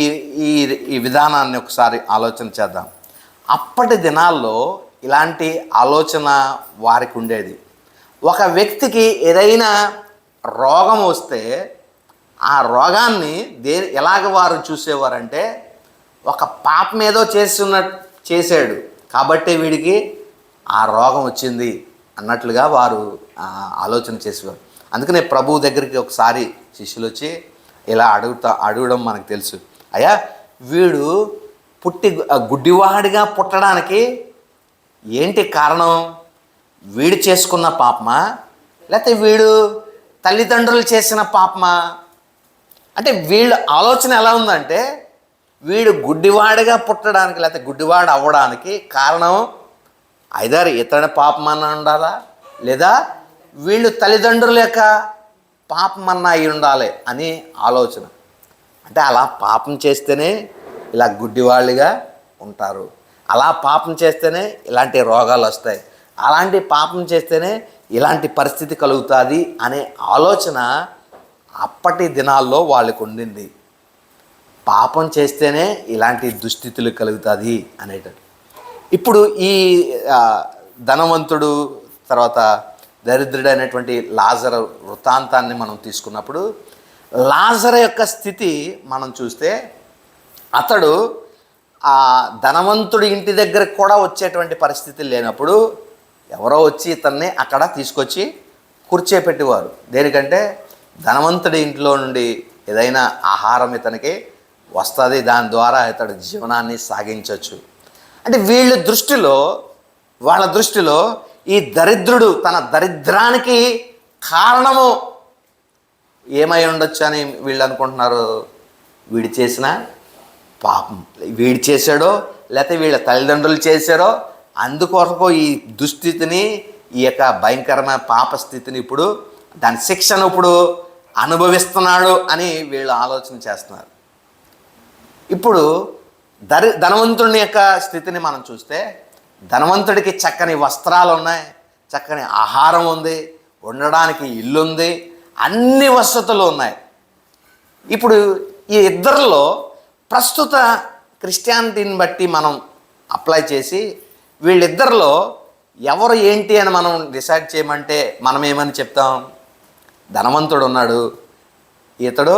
ఈ ఈ విధానాన్ని ఒకసారి ఆలోచన చేద్దాం. అప్పటి దినాల్లో ఇలాంటి ఆలోచన వారికి ఉండేది. ఒక వ్యక్తికి ఏదైనా రోగం వస్తే ఆ రోగాన్ని ఎలాగ వారు చూసేవారంటే, ఒక పాపం ఏదో చేశాడు కాబట్టి వీడికి ఆ రోగం వచ్చింది అన్నట్లుగా వారు ఆలోచన చేసేవారు. అందుకనే ప్రభువు దగ్గరికి ఒకసారి శిష్యులు వచ్చి ఇలా అడగడం మనకు తెలుసు. అయ్యా, వీడు గుడ్డివాడిగా పుట్టడానికి ఏంటి కారణం? వీడు చేసుకున్న పాపమా, లేకపోతే వీడు తల్లిదండ్రులు చేసిన పాపమా? అంటే వీళ్ళ ఆలోచన ఎలా ఉందంటే, వీడు గుడ్డివాడిగా పుట్టడానికి లేకపోతే గుడ్డివాడు అవ్వడానికి కారణం ఐదర్ ఇతడి పాపమన్నా ఉండాలా, లేదా వీళ్ళు తల్లిదండ్రుల యొక్క పాపమన్నా అయి ఉండాలి అని ఆలోచన. అంటే అలా పాపం చేస్తేనే ఇలా గుడ్డివాళ్ళుగా ఉంటారు, అలా పాపం చేస్తేనే ఇలాంటి రోగాలు వస్తాయి, అలాంటి పాపం చేస్తేనే ఇలాంటి పరిస్థితి కలుగుతుంది అనే ఆలోచన అప్పటి దినాల్లో వాళ్ళకు ఉండింది. పాపం చేస్తేనే ఇలాంటి దుస్థితులు కలుగుతుంది అనేటట్టు. ఇప్పుడు ఈ ధనవంతుడు తర్వాత దరిద్రుడైనటువంటి లాజర్ వృత్తాంతాన్ని మనం తీసుకున్నప్పుడు, లాజర్ యొక్క స్థితి మనం చూస్తే అతడు ఆ ధనవంతుడి ఇంటి దగ్గరకు కూడా వచ్చేటువంటి పరిస్థితి లేనప్పుడు ఎవరో వచ్చి ఇతన్ని అక్కడ తీసుకొచ్చి కూర్చోపెట్టేవారు. దేనికంటే ధనవంతుడి ఇంట్లో నుండి ఏదైనా ఆహారం ఇతనికి వస్తుంది, దాని ద్వారా ఇతడు జీవనాన్ని సాగించవచ్చు. అంటే వాళ్ళ దృష్టిలో ఈ దరిద్రుడు తన దరిద్రానికి కారణము ఏమై ఉండొచ్చు అని వీళ్ళు అనుకుంటున్నారు. వీడు చేసిన పాపం వీడు చేశాడో, లేకపోతే వీళ్ళ తల్లిదండ్రులు చేశారో, అందుకొరకు ఈ దుస్థితిని, ఈ యొక్క భయంకరమైన పాప స్థితిని ఇప్పుడు దాని శిక్షను ఇప్పుడు అనుభవిస్తున్నాడు అని వీళ్ళు ఆలోచన చేస్తున్నారు. ఇప్పుడు ధనవంతుని యొక్క స్థితిని మనం చూస్తే, ధనవంతుడికి చక్కని వస్త్రాలు ఉన్నాయి, చక్కని ఆహారం ఉంది, ఉండడానికి ఇల్లు ఉంది, అన్ని వసతులు ఉన్నాయి. ఇప్పుడు ఈ ఇద్దరిలో ప్రస్తుత క్రిస్టియానిటీని బట్టి మనం అప్లై చేసి వీళ్ళిద్దరిలో ఎవరు ఏంటి అని మనం డిసైడ్ చేయమంటే మనం ఏమని చెప్తాం? ధనవంతుడు ఉన్నాడు, ఇతడు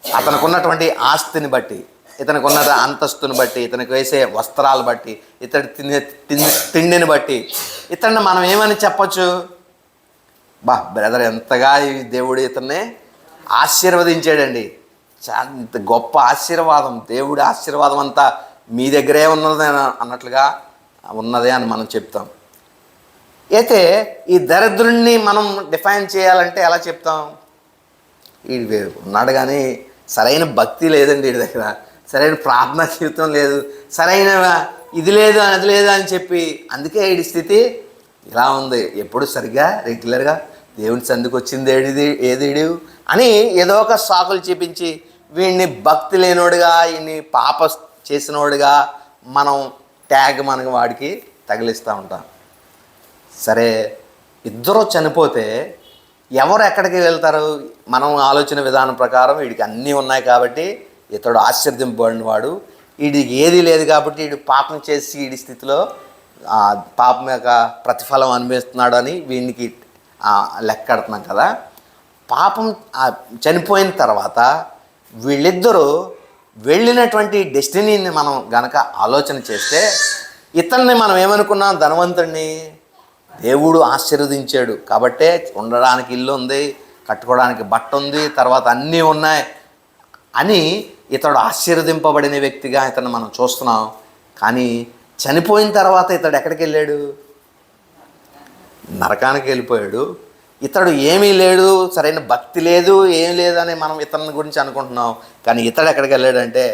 అతనికి ఉన్నటువంటి ఆస్తిని బట్టి, ఇతనికి ఉన్న అంతస్తుని బట్టి, ఇతనికి వేసే వస్త్రాలు బట్టి, ఇతడు తిండిని బట్టి ఇతన్ని మనం ఏమని చెప్పచ్చు? బ్రదర్, ఎంతగా ఈ దేవుడు ఇతన్ని ఆశీర్వదించాడండి, ఇంత గొప్ప ఆశీర్వాదం, దేవుడి ఆశీర్వాదం అంతా మీ దగ్గరే ఉన్నది అన్నట్లుగా ఉన్నదే అని మనం చెప్తాం. అయితే ఈ దరిద్రుణ్ణి మనం డిఫైన్ చేయాలంటే ఎలా చెప్తాం? వీడు ఉన్నాడు కానీ సరైన భక్తి లేదండి వీడి దగ్గర, సరైన ప్రార్థనా జీవితం లేదు, సరైన ఇది లేదు అది లేదు అని చెప్పి అందుకే వీడి స్థితి ఇలా ఉంది. ఎప్పుడు సరిగ్గా రెగ్యులర్గా దేవుని సందుకు వచ్చింది ఏది అని ఏదో ఒక సాకులు చూపించి వీడిని భక్తి లేనోడుగా, వీడిని పాప చేసినోడుగా మనం ట్యాగ్ మనకి వాడికి తగిలిస్తూ ఉంటాం. సరే, ఇద్దరు చనిపోతే ఎవరు ఎక్కడికి వెళ్తారు? మనం ఆలోచన విధానం ప్రకారం వీడికి అన్నీ ఉన్నాయి కాబట్టి ఇతడు ఆశ్చర్యింపబడిన వాడు, వీడికి ఏది లేదు కాబట్టి వీడు పాపం చేసి వీడి స్థితిలో పాపం యొక్క ప్రతిఫలం అనుభవిస్తున్నాడు అని వీడికి లెక్కడుతున్నాం కదా. పాపం చనిపోయిన తర్వాత వీళ్ళిద్దరూ వెళ్ళినటువంటి డెస్టినీని మనం గనక ఆలోచన చేస్తే, ఇతన్ని మనం ఏమనుకున్నాం? ధనవంతుడిని దేవుడు ఆశీర్వదించాడు కాబట్టే ఉండడానికి ఇల్లు ఉంది, కట్టుకోవడానికి బట్ట ఉంది, తర్వాత అన్నీ ఉన్నాయి అని ఇతడు ఆశీర్వదింపబడిన వ్యక్తిగా ఇతను మనం చూస్తున్నాం. కానీ చనిపోయిన తర్వాత ఇతడు ఎక్కడికి వెళ్ళాడు? నరకానికి వెళ్ళిపోయాడు. ఇతడు ఏమీ లేడు, సరైన భక్తి లేదు, ఏం లేదని మనం ఇతని గురించి అనుకుంటున్నాం. కానీ ఇతడు ఎక్కడికి వెళ్ళాడంటే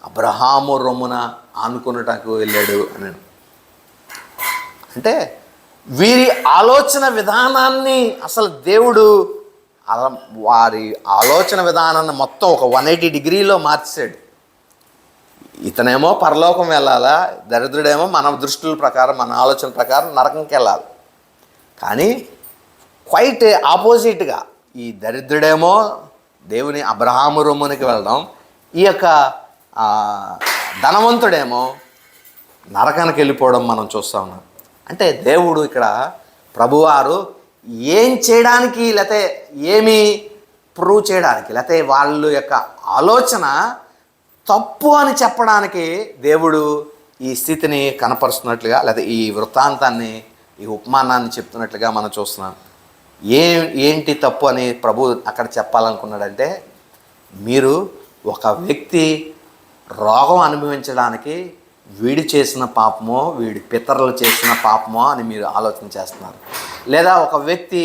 అబ్రహాము రొమ్మున ఆనుకున్నటకు వెళ్ళాడు అని. అంటే వీరి ఆలోచన విధానాన్ని అసలు దేవుడు వారి ఆలోచన విధానాన్ని మొత్తం ఒక 180 డిగ్రీలో మార్చాడు. ఇతనేమో పరలోకం వెళ్ళాలా, దరిద్రుడేమో మన దృష్టిల ప్రకారం, మన ఆలోచన ప్రకారం నరకంకి వెళ్ళాలి. కానీ క్వైట్ ఆపోజిట్గా ఈ దరిద్రుడేమో దేవుని అబ్రహాము రొమ్మునికి వెళ్ళడం, ఈ యొక్క ధనవంతుడేమో నరకానికి వెళ్ళిపోవడం మనం చూస్తూ ఉన్నాం. అంటే దేవుడు ఇక్కడ ప్రభువారు ఏం చేయడానికి, లేకపోతే ఏమి ప్రూవ్ చేయడానికి, లేకపోతే వాళ్ళ యొక్క ఆలోచన తప్పు అని చెప్పడానికి దేవుడు ఈ స్థితిని కనపరుస్తున్నట్లుగా, లేకపోతే ఈ వృత్తాంతాన్ని, ఈ ఉపమానాన్ని చెప్తున్నట్లుగా మనం చూస్తున్నాం. ఏంటి తప్పు అని ప్రభు అక్కడ చెప్పాలనుకున్నాడంటే, మీరు ఒక వ్యక్తి రోగం అనుభవించడానికి వీడు చేసిన పాపమో, వీడి పితరులు చేసిన పాపమో అని మీరు ఆలోచన చేస్తున్నారు. లేదా ఒక వ్యక్తి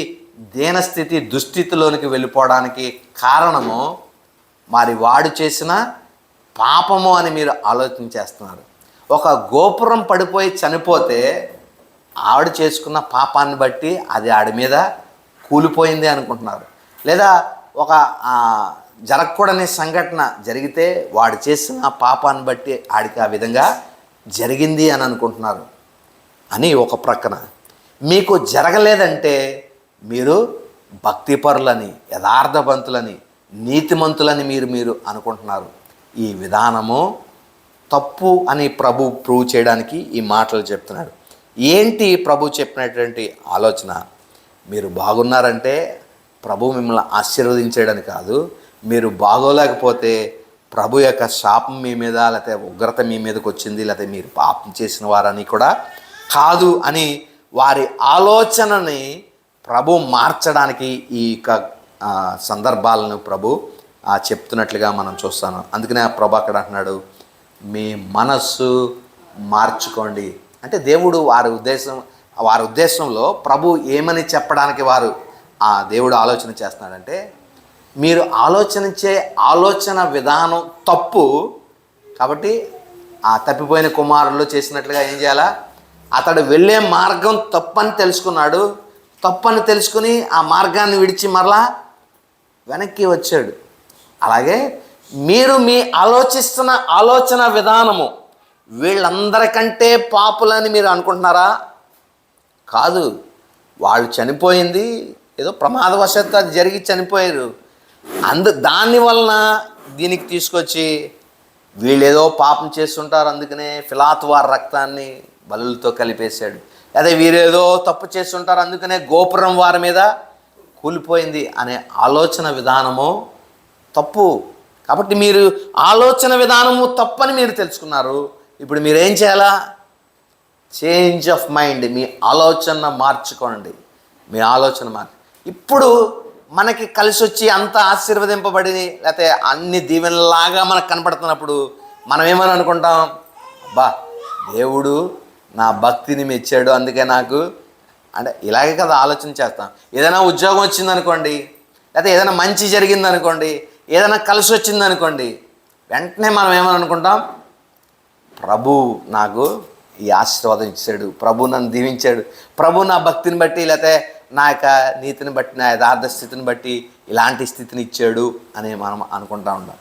దీనస్థితి, దుస్థితిలోనికి వెళ్ళిపోవడానికి కారణము మరి వాడు చేసిన పాపము అని మీరు ఆలోచన చేస్తున్నారు. ఒక గోపురం పడిపోయి చనిపోతే ఆవిడ చేసుకున్న పాపాన్ని బట్టి అది ఆడి మీద కూలిపోయింది అనుకుంటున్నారు. లేదా ఒక జరగకూడని సంఘటన జరిగితే వాడు చేసిన పాపాన్ని బట్టి ఆడికి ఆ విధంగా జరిగింది అని అనుకుంటున్నారు. అని ఒక ప్రక్కన మీకు జరగలేదంటే మీరు భక్తిపరులని, యథార్థవంతులని, నీతిమంతులని మీరు అనుకుంటున్నారు. ఈ విధానము తప్పు అని ప్రభు ప్రూవ్ చేయడానికి ఈ మాటలు చెప్తున్నాడు. ఏంటి ప్రభు చెప్పినటువంటి ఆలోచన? మీరు బాగున్నారంటే ప్రభు మిమ్మల్ని ఆశీర్వదించేయడని కాదు, మీరు బాగోలేకపోతే ప్రభు యొక్క శాపం మీ మీద, లేకపోతే ఉగ్రత మీ మీదకి వచ్చింది, లేకపోతే మీరు పాపం చేసిన వారని కూడా కాదు అని వారి ఆలోచనని ప్రభు మార్చడానికి ఈ సందర్భాలను ప్రభు చెప్తున్నట్లుగా మనం చూస్తాను. అందుకనే ప్రభు అక్కడ అంటున్నాడు, మీ మనస్సు మార్చుకోండి. అంటే దేవుడు వారి ఉద్దేశంలో ప్రభు ఏమని చెప్పడానికి వారు దేవుడు ఆలోచన చేస్తున్నాడంటే, మీరు ఆలోచనించే ఆలోచన విధానం తప్పు కాబట్టి తప్పిపోయిన కుమారులు చేసినట్లుగా ఏం చేయాలా? అతడు వెళ్ళే మార్గం తప్పని తెలుసుకున్నాడు. తప్పని తెలుసుకుని ఆ మార్గాన్ని విడిచి మరలా వెనక్కి వచ్చాడు. అలాగే మీరు మీ ఆలోచిస్తున్న ఆలోచన విధానము వీళ్ళందరికంటే పాపులని మీరు అనుకుంటున్నారా? కాదు. వాళ్ళు చనిపోయింది ఏదో ప్రమాదవశాత్తు అది జరిగి చనిపోయారు. దానివలన దీనికి తీసుకొచ్చి వీళ్ళేదో పాపం చేస్తుంటారు, అందుకనే పిలాతు వారి రక్తాన్ని బలులతో కలిపేశాడు. అదే వీరేదో తప్పు చేస్తుంటారు, అందుకనే గోపురం వారి మీద కూలిపోయింది అనే ఆలోచన విధానము తప్పు. కాబట్టి మీరు ఆలోచన విధానము తప్పని మీరు తెలుసుకున్నారు. ఇప్పుడు మీరేం చేయాలా? చేంజ్ ఆఫ్ మైండ్, మీ ఆలోచన మార్చుకోండి. మీ ఆలోచన ఇప్పుడు మనకి కలిసి వచ్చి అంత ఆశీర్వదింపబడి, లేకపోతే అన్ని దీవెనలాగా మనకు కనపడుతున్నప్పుడు మనం ఏమని అనుకుంటాం? అబ్బా, దేవుడు నా భక్తిని మెచ్చాడు, అందుకే నాకు అంటే ఇలాగే కదా ఆలోచన చేస్తాం. ఏదైనా ఉద్యోగం వచ్చిందనుకోండి, లేకపోతే ఏదైనా మంచి జరిగిందనుకోండి, ఏదైనా కలిసి వచ్చిందనుకోండి, వెంటనే మనం ఏమని అనుకుంటాం? ప్రభు నాకు ఈ ఆశీర్వాదం ఇచ్చాడు, ప్రభు నన్ను దీవించాడు, ప్రభు నా భక్తిని బట్టి, లేకపోతే నా యొక్క నీతిని బట్టి, నా యథార్థ స్థితిని బట్టి ఇలాంటి స్థితిని ఇచ్చాడు అని మనం అనుకుంటా ఉంటాం.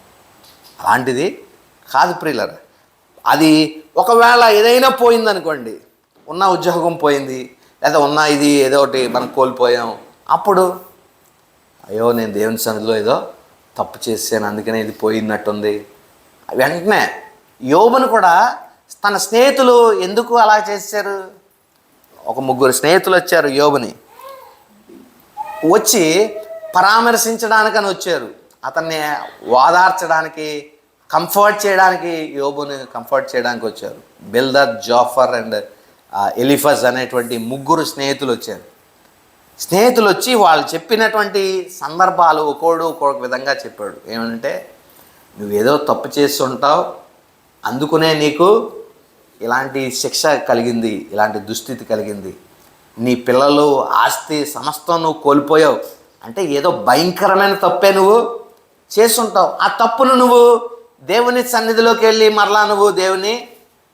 అలాంటిది కాదు ప్రియులరా. అది ఒకవేళ ఏదైనా పోయిందనుకోండి, ఉన్న ఉద్యోగం పోయింది, లేదా ఉన్న ఇది ఏదో ఒకటి మనం కోల్పోయాం, అప్పుడు అయ్యో నేను దేవుని సన్నిధిలో ఏదో తప్పు చేశాను, అందుకనే ఇది పోయినట్టుంది. వెంటనే యోబును కూడా తన స్నేహితులు ఎందుకు అలా చేశారు? ఒక 3 స్నేహితులు వచ్చారు యోబుని, వచ్చి పరామర్శించడానికని వచ్చారు. అతన్ని ఓదార్చడానికి, కంఫర్ట్ చేయడానికి, యోబుని కంఫర్ట్ చేయడానికి వచ్చారు. బిల్దద్, జోఫర్ అండ్ ఎలిఫజ్ అనేటువంటి ముగ్గురు స్నేహితులు వచ్చారు. స్నేహితులు వచ్చి వాళ్ళు చెప్పినటువంటి సందర్భాలు ఒక్కొక్క విధంగా చెప్పాడు. ఏమంటే, నువ్వేదో తప్పు చేస్తుంటావు, అందుకునే నీకు ఇలాంటి శిక్ష కలిగింది, ఇలాంటి దుస్థితి కలిగింది. నీ పిల్లలు, ఆస్తి సమస్తం నువ్వు కోల్పోయావు. అంటే ఏదో భయంకరమైన తప్పే నువ్వు చేస్తుంటావు. ఆ తప్పును నువ్వు దేవుని సన్నిధిలోకి వెళ్ళి మరలా నువ్వు దేవుని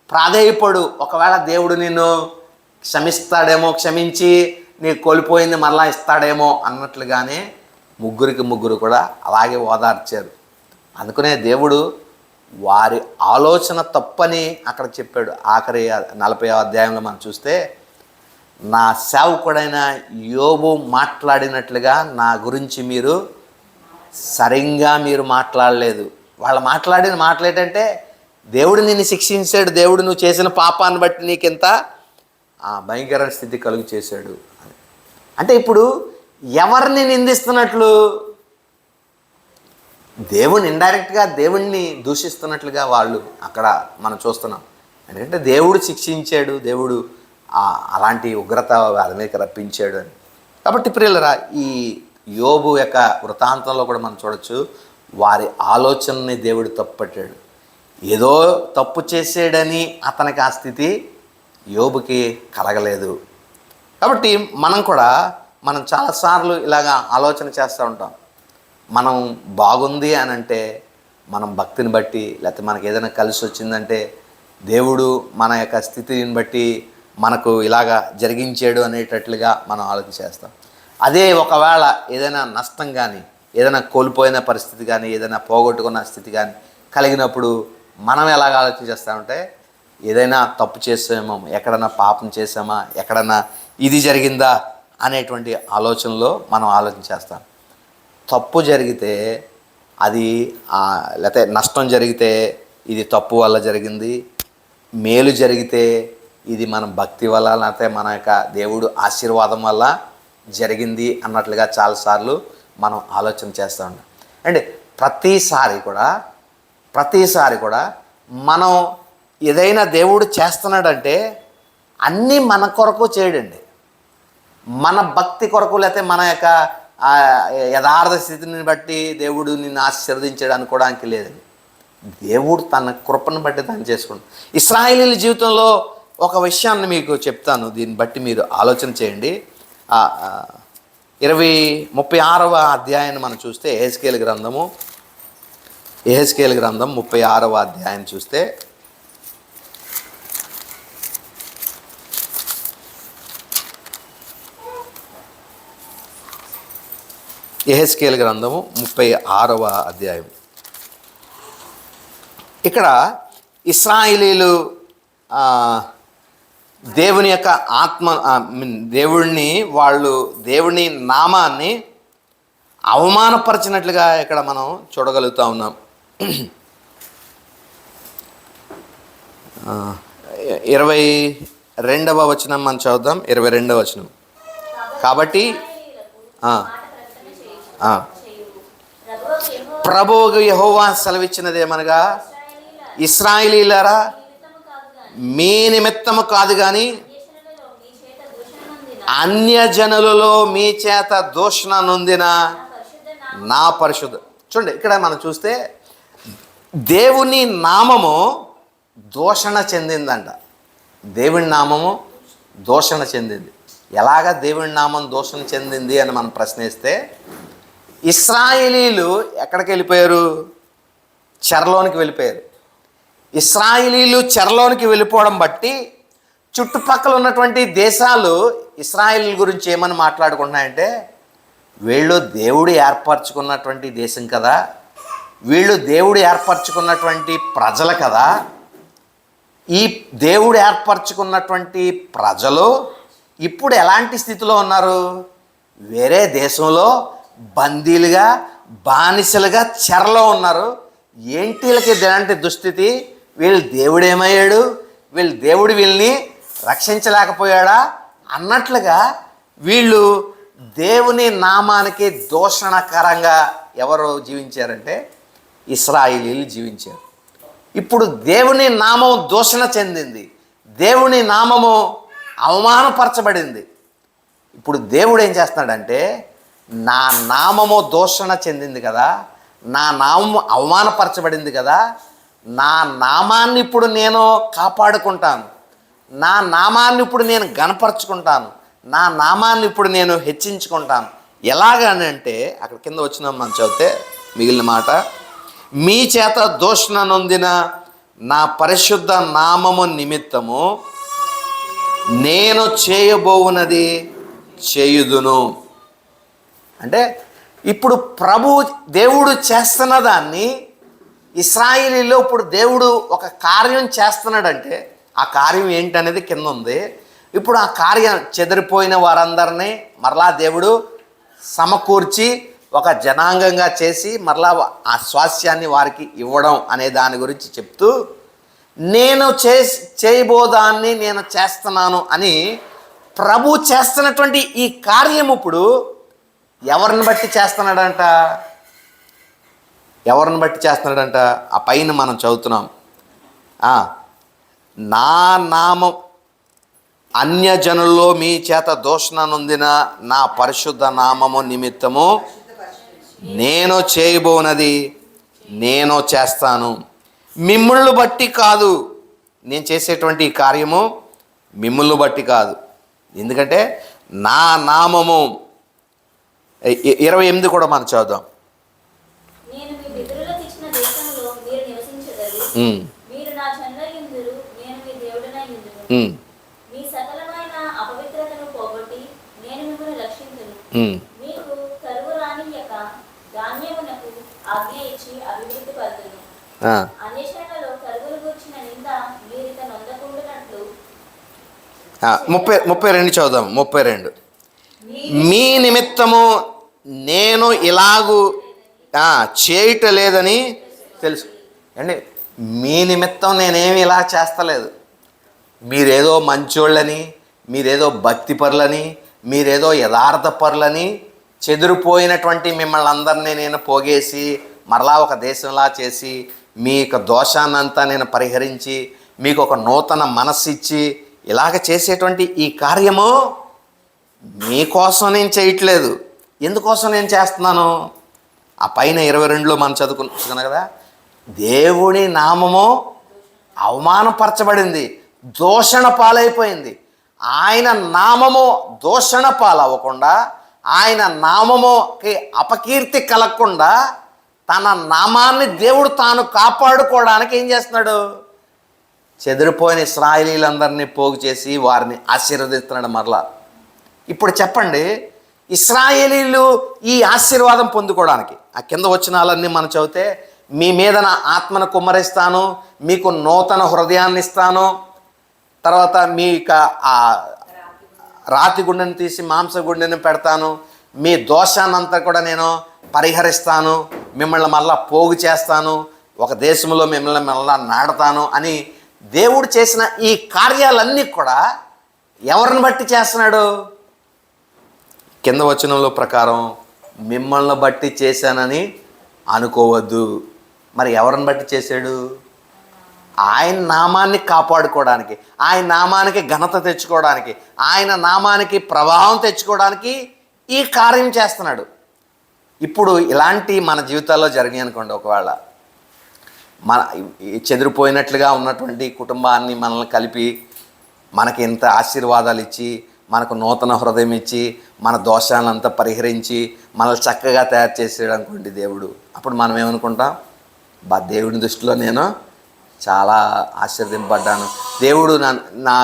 ప్రాధేయపడు. ఒకవేళ దేవుడు నిన్ను క్షమిస్తాడేమో, క్షమించి నీకు కోల్పోయింది మరలా ఇస్తాడేమో అన్నట్లుగానే ముగ్గురు కూడా అలాగే ఓదార్చారు. అందుకనే దేవుడు వారి ఆలోచన తప్పని అక్కడ చెప్పాడు. ఆఖరి 40వ అధ్యాయంలో మనం చూస్తే, నా సేవకుడైన యోబు మాట్లాడినట్లుగా నా గురించి మీరు సరిగ్గా మీరు మాట్లాడలేదు. వాళ్ళు మాట్లాడిన మాటలేటంటే, దేవుడు నిన్ను శిక్షించాడు, దేవుడు నువ్వు చేసిన పాపాన్ని బట్టి నీకింత భయంకర స్థితి కలుగు చేశాడు. అంటే ఇప్పుడు ఎవరిని నిందిస్తున్నట్లు? దేవుని ఇండైరెక్ట్గా దేవుణ్ణి దూషిస్తున్నట్లుగా వాళ్ళు అక్కడ మనం చూస్తున్నాం. ఎందుకంటే దేవుడు శిక్షించాడు, దేవుడు అలాంటి ఉగ్రత వారి మీద రప్పించాడు అని. కాబట్టి ప్రియులరా, ఈ యోబు యొక్క వృత్తాంతంలో కూడా మనం చూడొచ్చు, వారి ఆలోచనని దేవుడు తప్పుపట్టాడు. ఏదో తప్పు చేసాడని అతనికి ఆ స్థితి యోబుకి కలగలేదు. కాబట్టి మనం చాలాసార్లు ఇలాగా ఆలోచన చేస్తూ ఉంటాం. మనం బాగుంది అని అంటే మనం భక్తిని బట్టి, లేకపోతే మనకు ఏదైనా కలిసి వచ్చిందంటే దేవుడు మన యొక్క స్థితిని బట్టి మనకు ఇలాగా జరిగించాడు అనేటట్లుగా మనం ఆలోచన చేస్తాం. అదే ఒకవేళ ఏదైనా నష్టం కానీ, ఏదైనా కోల్పోయిన పరిస్థితి కానీ, ఏదైనా పోగొట్టుకున్న స్థితి కానీ కలిగినప్పుడు మనం ఎలాగ ఆలోచన చేస్తామంటే, ఏదైనా తప్పు చేసామో, ఎక్కడన్నా పాపం చేసామా, ఎక్కడన్నా ఇది జరిగిందా అనేటువంటి ఆలోచనలో మనం ఆలోచన చేస్తాం. తప్పు జరిగితే అది, లేకపోతే నష్టం జరిగితే ఇది తప్పు వల్ల జరిగింది, మేలు జరిగితే ఇది మన భక్తి వల్ల, లేకపోతే మన యొక్క దేవుడు ఆశీర్వాదం వల్ల జరిగింది అన్నట్లుగా చాలాసార్లు మనం ఆలోచన చేస్తూ ఉంటాం. అంటే ప్రతిసారి కూడా మనం ఏదైనా దేవుడు చేస్తున్నాడంటే అన్నీ మన కొరకు చేయడండి. మన భక్తి కొరకు, లేకపోతే మన యొక్క యథార్థ స్థితిని బట్టి దేవుడు నిన్ను ఆశీర్వదించాడు అనుకోవడానికి లేదండి. దేవుడు తన కృపను బట్టి దాన్ని చేసుకుంటాడు. ఇశ్రాయేలీయుల జీవితంలో ఒక విషయాన్ని మీకు చెప్తాను, దీన్ని బట్టి మీరు ఆలోచన చేయండి. 36వ అధ్యాయాన్ని మనం చూస్తే, యెహెజ్కేలు గ్రంథం 36వ అధ్యాయం చూస్తే, యెహెజ్కేలు గ్రంథము 36వ అధ్యాయం. ఇక్కడ ఇశ్రాయేలీయులు దేవుని యొక్క దేవుని నామాన్ని అవమానపరిచినట్లుగా ఇక్కడ మనం చూడగలుగుతా ఉన్నాం. 22వ వచనం మనం చదువుదాం. 22వ వచనం. కాబట్టి ప్రభువు యెహోవా సెలవిచ్చినదేమనగా, ఇశ్రాయేలీయులారా, మీ నిమిత్తము కాదు కానీ అన్యజనులలో మీ చేత దూషణ నొందిన నా పరిశుద్ధ. చూడండి, ఇక్కడ మనం చూస్తే దేవుని నామము దూషణ చెందిందంట. దేవుని నామము దూషణ చెందింది. ఎలాగ దేవుని నామం దూషణ చెందింది అని మనం ప్రశ్నిస్తే, ఇశ్రాయేలీయులు ఎక్కడికి వెళ్ళిపోయారు? చెరలోనికి వెళ్ళిపోయారు. ఇశ్రాయేలీయులు చెరలోనికి వెళ్ళిపోవడం బట్టి చుట్టుపక్కల ఉన్నటువంటి దేశాలు ఇశ్రాయేలీయుల గురించి ఏమని మాట్లాడుకుంటున్నాయంటే, వీళ్ళు దేవుడు ఏర్పరచుకున్నటువంటి దేశం కదా, వీళ్ళు దేవుడు ఏర్పరచుకున్నటువంటి ప్రజలు కదా, ఈ దేవుడు ఏర్పరచుకున్నటువంటి ప్రజలు ఇప్పుడు ఎలాంటి స్థితిలో ఉన్నారు? వేరే దేశంలో బందీలుగా, బానిసలుగా చెరలో ఉన్నారు. ఏంటి వీళ్ళకి ఇలాంటి దుస్థితి? వీళ్ళు దేవుడు ఏమయ్యాడు? దేవుడు వీళ్ళని రక్షించలేకపోయాడా అన్నట్లుగా వీళ్ళు దేవుని నామానికి దూషణకరంగా ఎవరు జీవించారంటే ఇశ్రాయేలీయులు జీవించారు. ఇప్పుడు దేవుని నామం దూషణ చెందింది, దేవుని నామము అవమానపరచబడింది. ఇప్పుడు దేవుడు ఏం చేస్తున్నాడంటే, నా నామము దూషణ చెందింది కదా, నా నామము అవమానపరచబడింది కదా, నా నామాన్ని ఇప్పుడు నేను కాపాడుకుంటాను, నా నామాన్ని ఇప్పుడు నేను గణపరచుకుంటాను, నా నామాన్ని ఇప్పుడు నేను హెచ్చించుకుంటాను. ఎలాగని అంటే అక్కడ కింద వచ్చిన మనం చదివితే మిగిలిన మాట, మీ చేత దూషణ నొందిన నా పరిశుద్ధ నామము నిమిత్తము నేను చేయబోవునది చేయుదును. అంటే ఇప్పుడు దేవుడు చేస్తున్న దాన్ని ఇశ్రాయేలీలో ఇప్పుడు దేవుడు ఒక కార్యం చేస్తున్నాడంటే ఆ కార్యం ఏంటనేది కింద ఉంది. ఇప్పుడు ఆ కార్యం చెదిరిపోయిన వారందరినీ మరలా దేవుడు సమకూర్చి ఒక జనాంగంగా చేసి మరలా ఆ స్వాస్యాన్ని వారికి ఇవ్వడం అనే దాని గురించి చెప్తూ, నేను చేయబోదాన్ని నేను చేస్తున్నాను అని ప్రభు చేస్తున్నటువంటి ఈ కార్యం ఇప్పుడు ఎవరిని బట్టి చేస్తున్నాడంట? ఎవరిని బట్టి చేస్తున్నాడంట? ఆ పైన మనం చదువుతున్నాం, నా నామం అన్యజనుల్లో మీ చేత దూషణ నొందిన నా పరిశుద్ధ నామము నిమిత్తము నేను చేయబోనది నేను చేస్తాను, మిమ్ముళ్ళు బట్టి కాదు. నేను చేసేటువంటి ఈ కార్యము మిమ్ముళ్ళు బట్టి కాదు, ఎందుకంటే నా నామము 28 కూడా మనం చదువుదాం. ముప్పై 32 చదువుదాం. 32 మీ నిమిత్తము నేను ఇలాగూ చేయటలేదని తెలుసు. అండి, మీ నిమిత్తం నేనేమి ఇలా చేస్తలేదు. మీరేదో మంచోళ్ళని, మీరేదో భక్తిపరులని, మీరేదో యథార్థపరులని చెదిరిపోయినటువంటి మిమ్మల్ని అందరినీ నేను పోగేసి మరలా ఒక దేశంలా చేసి మీ యొక్క దోషాన్నంతా నేను పరిహరించి మీకు ఒక నూతన మనస్సు ఇచ్చి ఇలాగ చేసేటువంటి ఈ కార్యము మీకోసం నేను చేయట్లేదు. ఎందుకోసం నేను చేస్తున్నాను? ఆ పైన 22లో మనం చదువుకున్నాం కదా, దేవుని నామము అవమానపరచబడింది, దూషణ పాలైపోయింది. ఆయన నామము దూషణ పాలవ్వకుండా, ఆయన నామముకి అపకీర్తి కలగకుండా తన నామాన్ని దేవుడు తాను కాపాడుకోవడానికి ఏం చేస్తున్నాడు? చెదిరిపోయిన ఇశ్రాయేలీలందరినీ పోగు చేసి వారిని ఆశీర్వదిస్తున్నాడు మరలా. ఇప్పుడు చెప్పండి, ఇశ్రాయేలీలు ఈ ఆశీర్వాదం పొందుకోవడానికి ఆ కింద వచనాలన్నీ మనం చదివితే, మీ మీద నా ఆత్మను కుమ్మరిస్తాను, మీకు నూతన హృదయాన్ని ఇస్తాను, తర్వాత మీ ఆ రాతి గుండెని తీసి మాంస గుండెని పెడతాను, మీ దోషాన్నంతా కూడా నేను పరిహరిస్తాను, మిమ్మల్ని మళ్ళా పోగు చేస్తాను, ఒక దేశంలో మిమ్మల్ని మళ్ళా నాడతాను అని దేవుడు చేసిన ఈ కార్యాలన్నీ కూడా ఎవరిని బట్టి చేస్తున్నాడు? కింద వచనంలో ప్రకారం మిమ్మల్ని బట్టి చేశానని అనుకోవద్దు. మరి ఎవరిని బట్టి చేశాడు? ఆయన నామాన్ని కాపాడుకోవడానికి, ఆయన నామానికి ఘనత తెచ్చుకోవడానికి, ఆయన నామానికి ప్రభావం తెచ్చుకోవడానికి ఈ కార్యం చేస్తున్నాడు. ఇప్పుడు ఇలాంటి మన జీవితాల్లో జరిగాయి అనుకోండి, ఒకవేళ మన చెదిరిపోయినట్లుగా ఉన్నటువంటి కుటుంబాన్ని మనల్ని కలిపి మనకి ఇంత ఆశీర్వాదాలు ఇచ్చి, మనకు నూతన హృదయం ఇచ్చి, మన దోషాలంతా పరిహరించి మనల్ని చక్కగా తయారు చేసాడు అనుకోండి దేవుడు. అప్పుడు మనం ఏమనుకుంటాం? దేవుని దృష్టిలో నేను చాలా ఆశీర్వదింపబడ్డాను, దేవుడు నా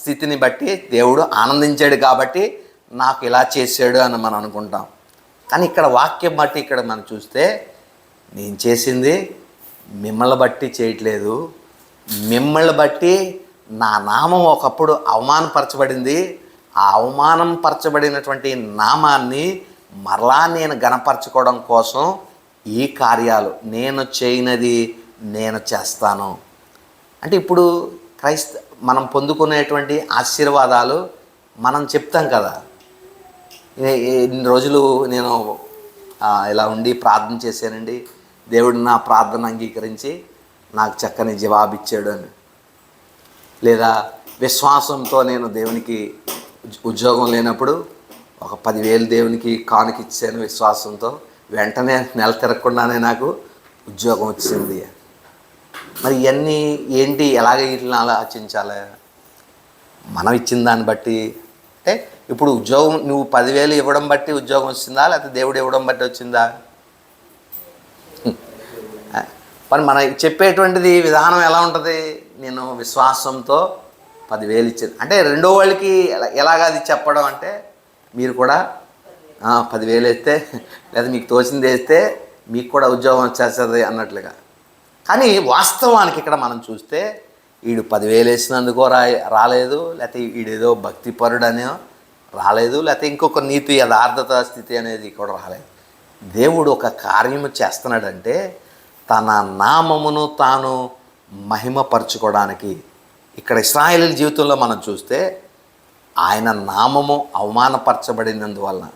స్థితిని బట్టి దేవుడు ఆనందించాడు కాబట్టి నాకు ఇలా చేసాడు అని మనం అనుకుంటాం. కానీ ఇక్కడ వాక్యం బట్టి ఇక్కడ మనం చూస్తే, నేను చేసింది మిమ్మల్ని బట్టి చేయట్లేదు, మిమ్మల్ని బట్టి నా నామం ఒకప్పుడు అవమానపరచబడింది, ఆ అవమానం పరచబడినటువంటి నామాన్ని మరలా నేను గణపరచుకోవడం కోసం ఈ కార్యాలు నేను చేయనది నేను చేస్తాను. అంటే ఇప్పుడు మనం పొందుకునేటువంటి ఆశీర్వాదాలు మనం చెప్తాం కదా. ఇన్ని రోజులు నేను ఇలా ఉండి ప్రార్థన చేశానండి, దేవుడు నా ప్రార్థన అంగీకరించి నాకు చక్కని జవాబిచ్చాడు అని, లేదా విశ్వాసంతో నేను దేవునికి ఉద్యోగం లేనప్పుడు ఒక 10,000 దేవునికి కానుక ఇచ్చాను విశ్వాసంతో, వెంటనే నెల తిరగకుండానే నాకు ఉద్యోగం వచ్చింది. మరి ఇవన్నీ ఏంటి, ఎలాగ వీటిని ఆలోచించాలి? మనం ఇచ్చిన దాన్ని బట్టి. అంటే ఇప్పుడు ఉద్యోగం నువ్వు 10,000 ఇవ్వడం బట్టి ఉద్యోగం వచ్చిందా, లేకపోతే దేవుడు ఇవ్వడం బట్టి వచ్చిందా? మరి మన చెప్పేటువంటిది విధానం ఎలా ఉంటుంది? నేను విశ్వాసంతో 10,000 ఇచ్చింది అంటే రెండో వాళ్ళకి ఎలాగది చెప్పడం అంటే, మీరు కూడా 10,000 వేస్తే లేదా మీకు తోచింది వేస్తే మీకు కూడా ఉద్యోగం వచ్చేస్తుంది అన్నట్లుగా. కానీ వాస్తవానికి ఇక్కడ మనం చూస్తే వీడు 10,000 వేసినందుకో రాలేదు, లేకపోతే వీడేదో భక్తిపరుడనే రాలేదు, లేకపోతే ఇంకొక నీతి యథార్థత స్థితి అనేది కూడా రాలేదు. దేవుడు ఒక కార్యము చేస్తున్నాడంటే తన నామమును తాను మహిమపరచుకోవడానికి. ఇక్కడ ఇశ్రాయేలీయుల జీవితంలో మనం చూస్తే ఆయన నామము అవమానపరచబడినందువలన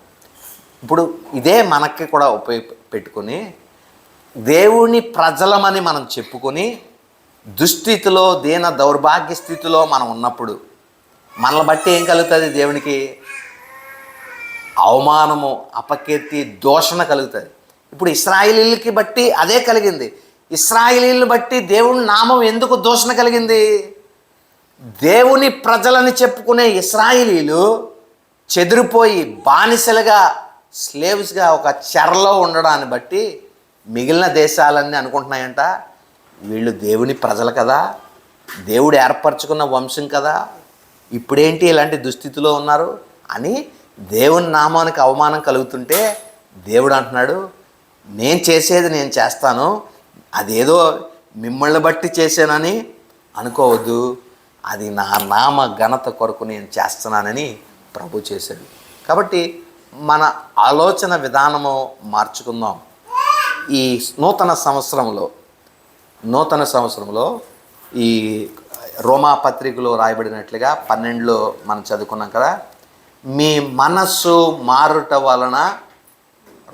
ఇప్పుడు ఇదే మనకి కూడా పెట్టుకొని దేవుని ప్రజలమని మనం చెప్పుకొని దుస్థితిలో దీన దౌర్భాగ్య స్థితిలో మనం ఉన్నప్పుడు మనల్ని బట్టి ఏం కలుగుతుంది? దేవునికి అవమానము, అపకీర్తి, దూషణ కలుగుతుంది. ఇప్పుడు ఇశ్రాయేలీయులకి బట్టి అదే కలిగింది. ఇశ్రాయేలీయులను బట్టి దేవుని నామం ఎందుకు దూషణ కలిగింది? దేవుని ప్రజలని చెప్పుకునే ఇశ్రాయేలీయులు చెదిరిపోయి బానిసలుగా, స్లేవ్స్గా ఒక చెరలో ఉండడాన్ని బట్టి మిగిలిన దేశాలన్నీ అనుకుంటున్నాయంట, వీళ్ళు దేవుని ప్రజలు కదా, దేవుడు ఏర్పరచుకున్న వంశం కదా, ఇప్పుడేంటి ఇలాంటి దుస్థితిలో ఉన్నారు అని దేవుని నామానికి అవమానం కలుగుతుంటే దేవుడు అంటున్నాడు, నేను చేసేది నేను చేస్తాను, అదేదో మిమ్మల్ని బట్టి చేశానని అనుకోవద్దు, అది నా నామ ఘనత కొరకు నేను చేస్తున్నానని ప్రభు చేశాడు. కాబట్టి మన ఆలోచన విధానము మార్చుకుందాం. ఈ నూతన సంవత్సరంలో ఈ రోమా పత్రికలో రాయబడినట్లుగా 12లో మనం చదువుకున్నాం కదా, మీ మనస్సు మారుట వలన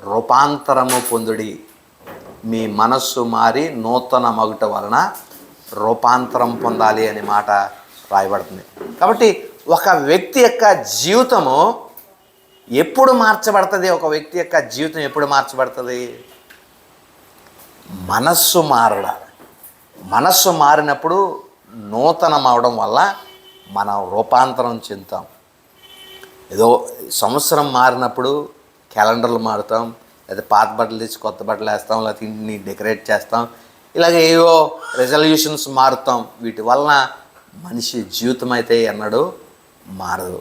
రూపాంతరము పొందుడి. మీ మనస్సు మారి నూతన మగుట వలన రూపాంతరం పొందాలి అనే మాట రాయబడుతుంది. కాబట్టి ఒక వ్యక్తి యొక్క జీవితము ఎప్పుడు మార్చబడుతుంది? ఒక వ్యక్తి యొక్క జీవితం ఎప్పుడు మార్చబడుతుంది? మనస్సు మారడాలి. మనస్సు మారినప్పుడు నూతనం అవడం వల్ల మనం రూపాంతరం చెందుతాం. ఏదో సంవత్సరం మారినప్పుడు క్యాలెండర్లు మారుతాం, లేదా పాత బట్టలు తెచ్చి కొత్త బట్టలు వేస్తాం, లేకపోతే ఇంటిని డెకరేట్ చేస్తాం, ఇలాగ ఏవో రెజల్యూషన్స్ మారుతాం. వీటి వలన మనిషి జీవితం అయితే ఎన్నడూ మారదు.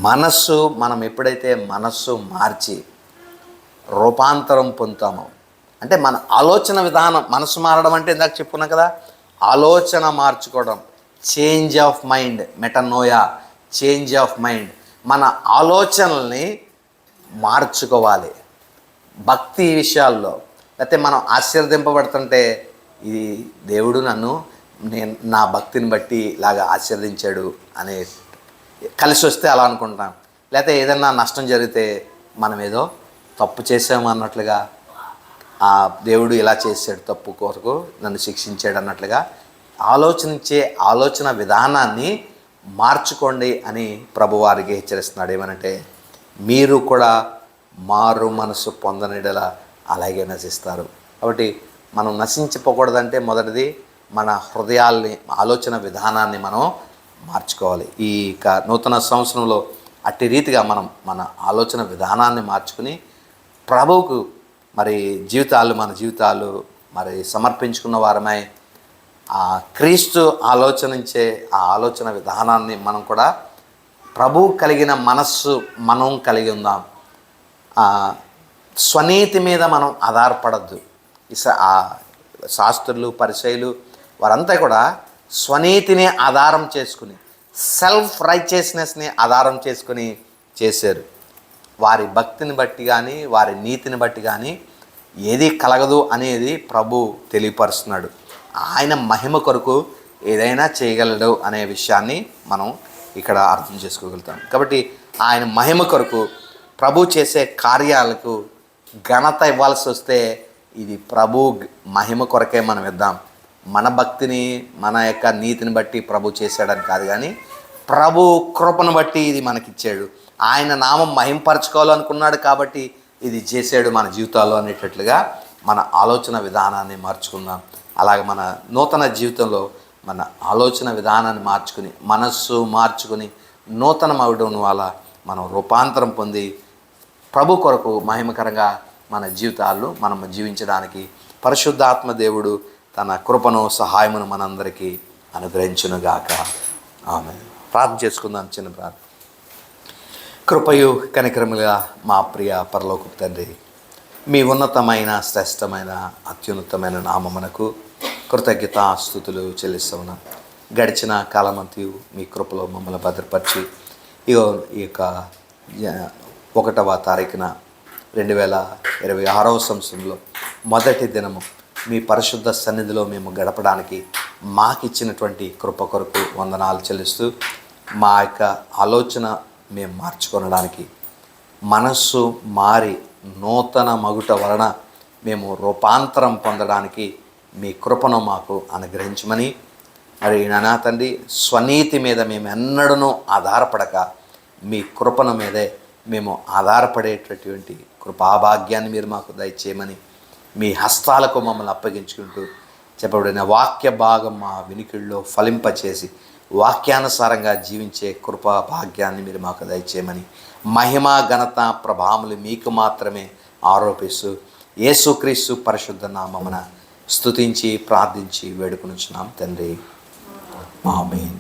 మనస్సు, మనం ఎప్పుడైతే మనస్సు మార్చి రూపాంతరం పొందుతామో, అంటే మన ఆలోచన విధానం, మనసు మారడం అంటే ఇందాక చెప్పుకున్నాం కదా, ఆలోచన మార్చుకోవడం, change of mind, metanoia, change of mind. మన ఆలోచనల్ని మార్చుకోవాలి. భక్తి విషయాల్లో, లేకపోతే మనం ఆశీర్వదింపబడుతుంటే ఇది దేవుడు నా భక్తిని బట్టి ఇలాగా ఆశీర్వదించాడు అనే కలిసి వస్తే అలా అనుకుంటాం. లేకపోతే ఏదన్నా నష్టం జరిగితే మనం ఏదో తప్పు చేసాము అన్నట్లుగా, ఆ దేవుడు ఇలా చేశాడు, తప్పు కొరకు నన్ను శిక్షించాడు అన్నట్లుగా ఆలోచించే ఆలోచన విధానాన్ని మార్చుకోండి అని ప్రభువారికి హెచ్చరిస్తున్నాడు. ఏమనంటే, మీరు కూడా మారు మనసు పొందనిడలా అలాగే నశిస్తారు. కాబట్టి మనం నశించిపోకూడదంటే మొదటిది మన హృదయాల్ని, ఆలోచన విధానాన్ని మనం మార్చుకోవాలి. ఈ నూతన సంవత్సరంలో అట్టి రీతిగా మనం మన ఆలోచన విధానాన్ని మార్చుకుని ప్రభువుకు మన జీవితాలు మరి సమర్పించుకున్న వారమై ఆ క్రీస్తు ఆలోచనించే ఆ ఆలోచన విధానాన్ని మనం కూడా ప్రభువు కలిగిన మనస్సు మనం కలిగి ఉందాం. స్వనీతి మీద మనం ఆధారపడద్దు. శాస్త్రులు, పరిసయ్యులు వారంతా కూడా స్వనీతిని ఆధారం చేసుకుని, సెల్ఫ్ రైచియస్నెస్ని ఆధారం చేసుకుని చేశారు. వారి భక్తిని బట్టి కానీ, వారి నీతిని బట్టి కానీ ఏది కలగదు అనేది ప్రభు తెలియపరుస్తున్నాడు. ఆయన మహిమ కొరకు ఏదైనా చేయగలడు అనే విషయాన్ని మనం ఇక్కడ అర్థం చేసుకోగలుగుతాం. కాబట్టి ఆయన మహిమ కొరకు ప్రభు చేసే కార్యాలకు ఘనత ఇవ్వాల్సి వస్తే ఇది ప్రభు మహిమ కొరకే మనం ఇద్దాం. మన భక్తిని మన యొక్క నీతిని బట్టి ప్రభు చేశాడని కాదు, కానీ ప్రభు కృపను బట్టి ఇది మనకిచ్చాడు. ఆయన నామం మహింపరచుకోవాలనుకున్నాడు కాబట్టి ఇది చేశాడు మన జీవితాల్లో అనేటట్లుగా మన ఆలోచన విధానాన్ని మార్చుకుందాం. అలాగే మన నూతన జీవితంలో మన ఆలోచన విధానాన్ని మార్చుకుని, మనస్సు మార్చుకుని, నూతన అవడం వల్ల మనం రూపాంతరం పొంది ప్రభు కొరకు మహిమకరంగా మన జీవితాల్లో మనం జీవించడానికి పరిశుద్ధాత్మ దేవుడు తన కృపను సహాయమును మనందరికీ అనుగ్రహించునుగాక. ఆమె ప్రార్థన చేసుకుందాం. చిన్న ప్రార్థన. కృపయు కనికరముగా మా ప్రియ పరలోకపు తండ్రి, మీ ఉన్నతమైన శ్రేష్టమైన అత్యున్నతమైన నామమునకు కృతజ్ఞతాస్తుతులు చెల్లిస్తున్నాం. గడిచిన కాలమంతయు మీ కృపలో మమ్మల్ని భద్రపరిచి ఈ యొక్క 1వ తారీఖున 2026వ సంవత్సరంలో మొదటి దినము మీ పరిశుద్ధ సన్నిధిలో మేము గడపడానికి మాకిచ్చినటువంటి కృప కొరకు వందనాలు చెల్లిస్తూ, మా యొక్క ఆలోచన మేము మార్చుకొనడానికి, మనస్సు మారి నూతన మగుట వలన మేము రూపాంతరం పొందడానికి మీ కృపను మాకు అనుగ్రహించమని, మరి నానా తండ్రి, స్వనీతి మీద మేము ఎన్నడూ ఆధారపడక మీ కృపణ మీదే మేము ఆధారపడేటటువంటి కృపాభాగ్యాన్ని మీరు మాకు దయచేయమని మీ హస్తాలకు మమ్మల్ని అప్పగించుకుంటూ చెప్పబడిన వాక్య భాగం మా వినికిడిలో ఫలింపచేసి వాక్యానుసారంగా జీవించే కృపా భాగ్యాన్ని మీరు మాకు దయచేయమని, మహిమ ఘనత ప్రభావములు మీకు మాత్రమే ఆరోపిస్తూ యేసుక్రీస్తు పరిశుద్ధ నామమున స్తుతించి ప్రార్థించి వేడుకొనుచున్నాం తండ్రి. ఆమేన్.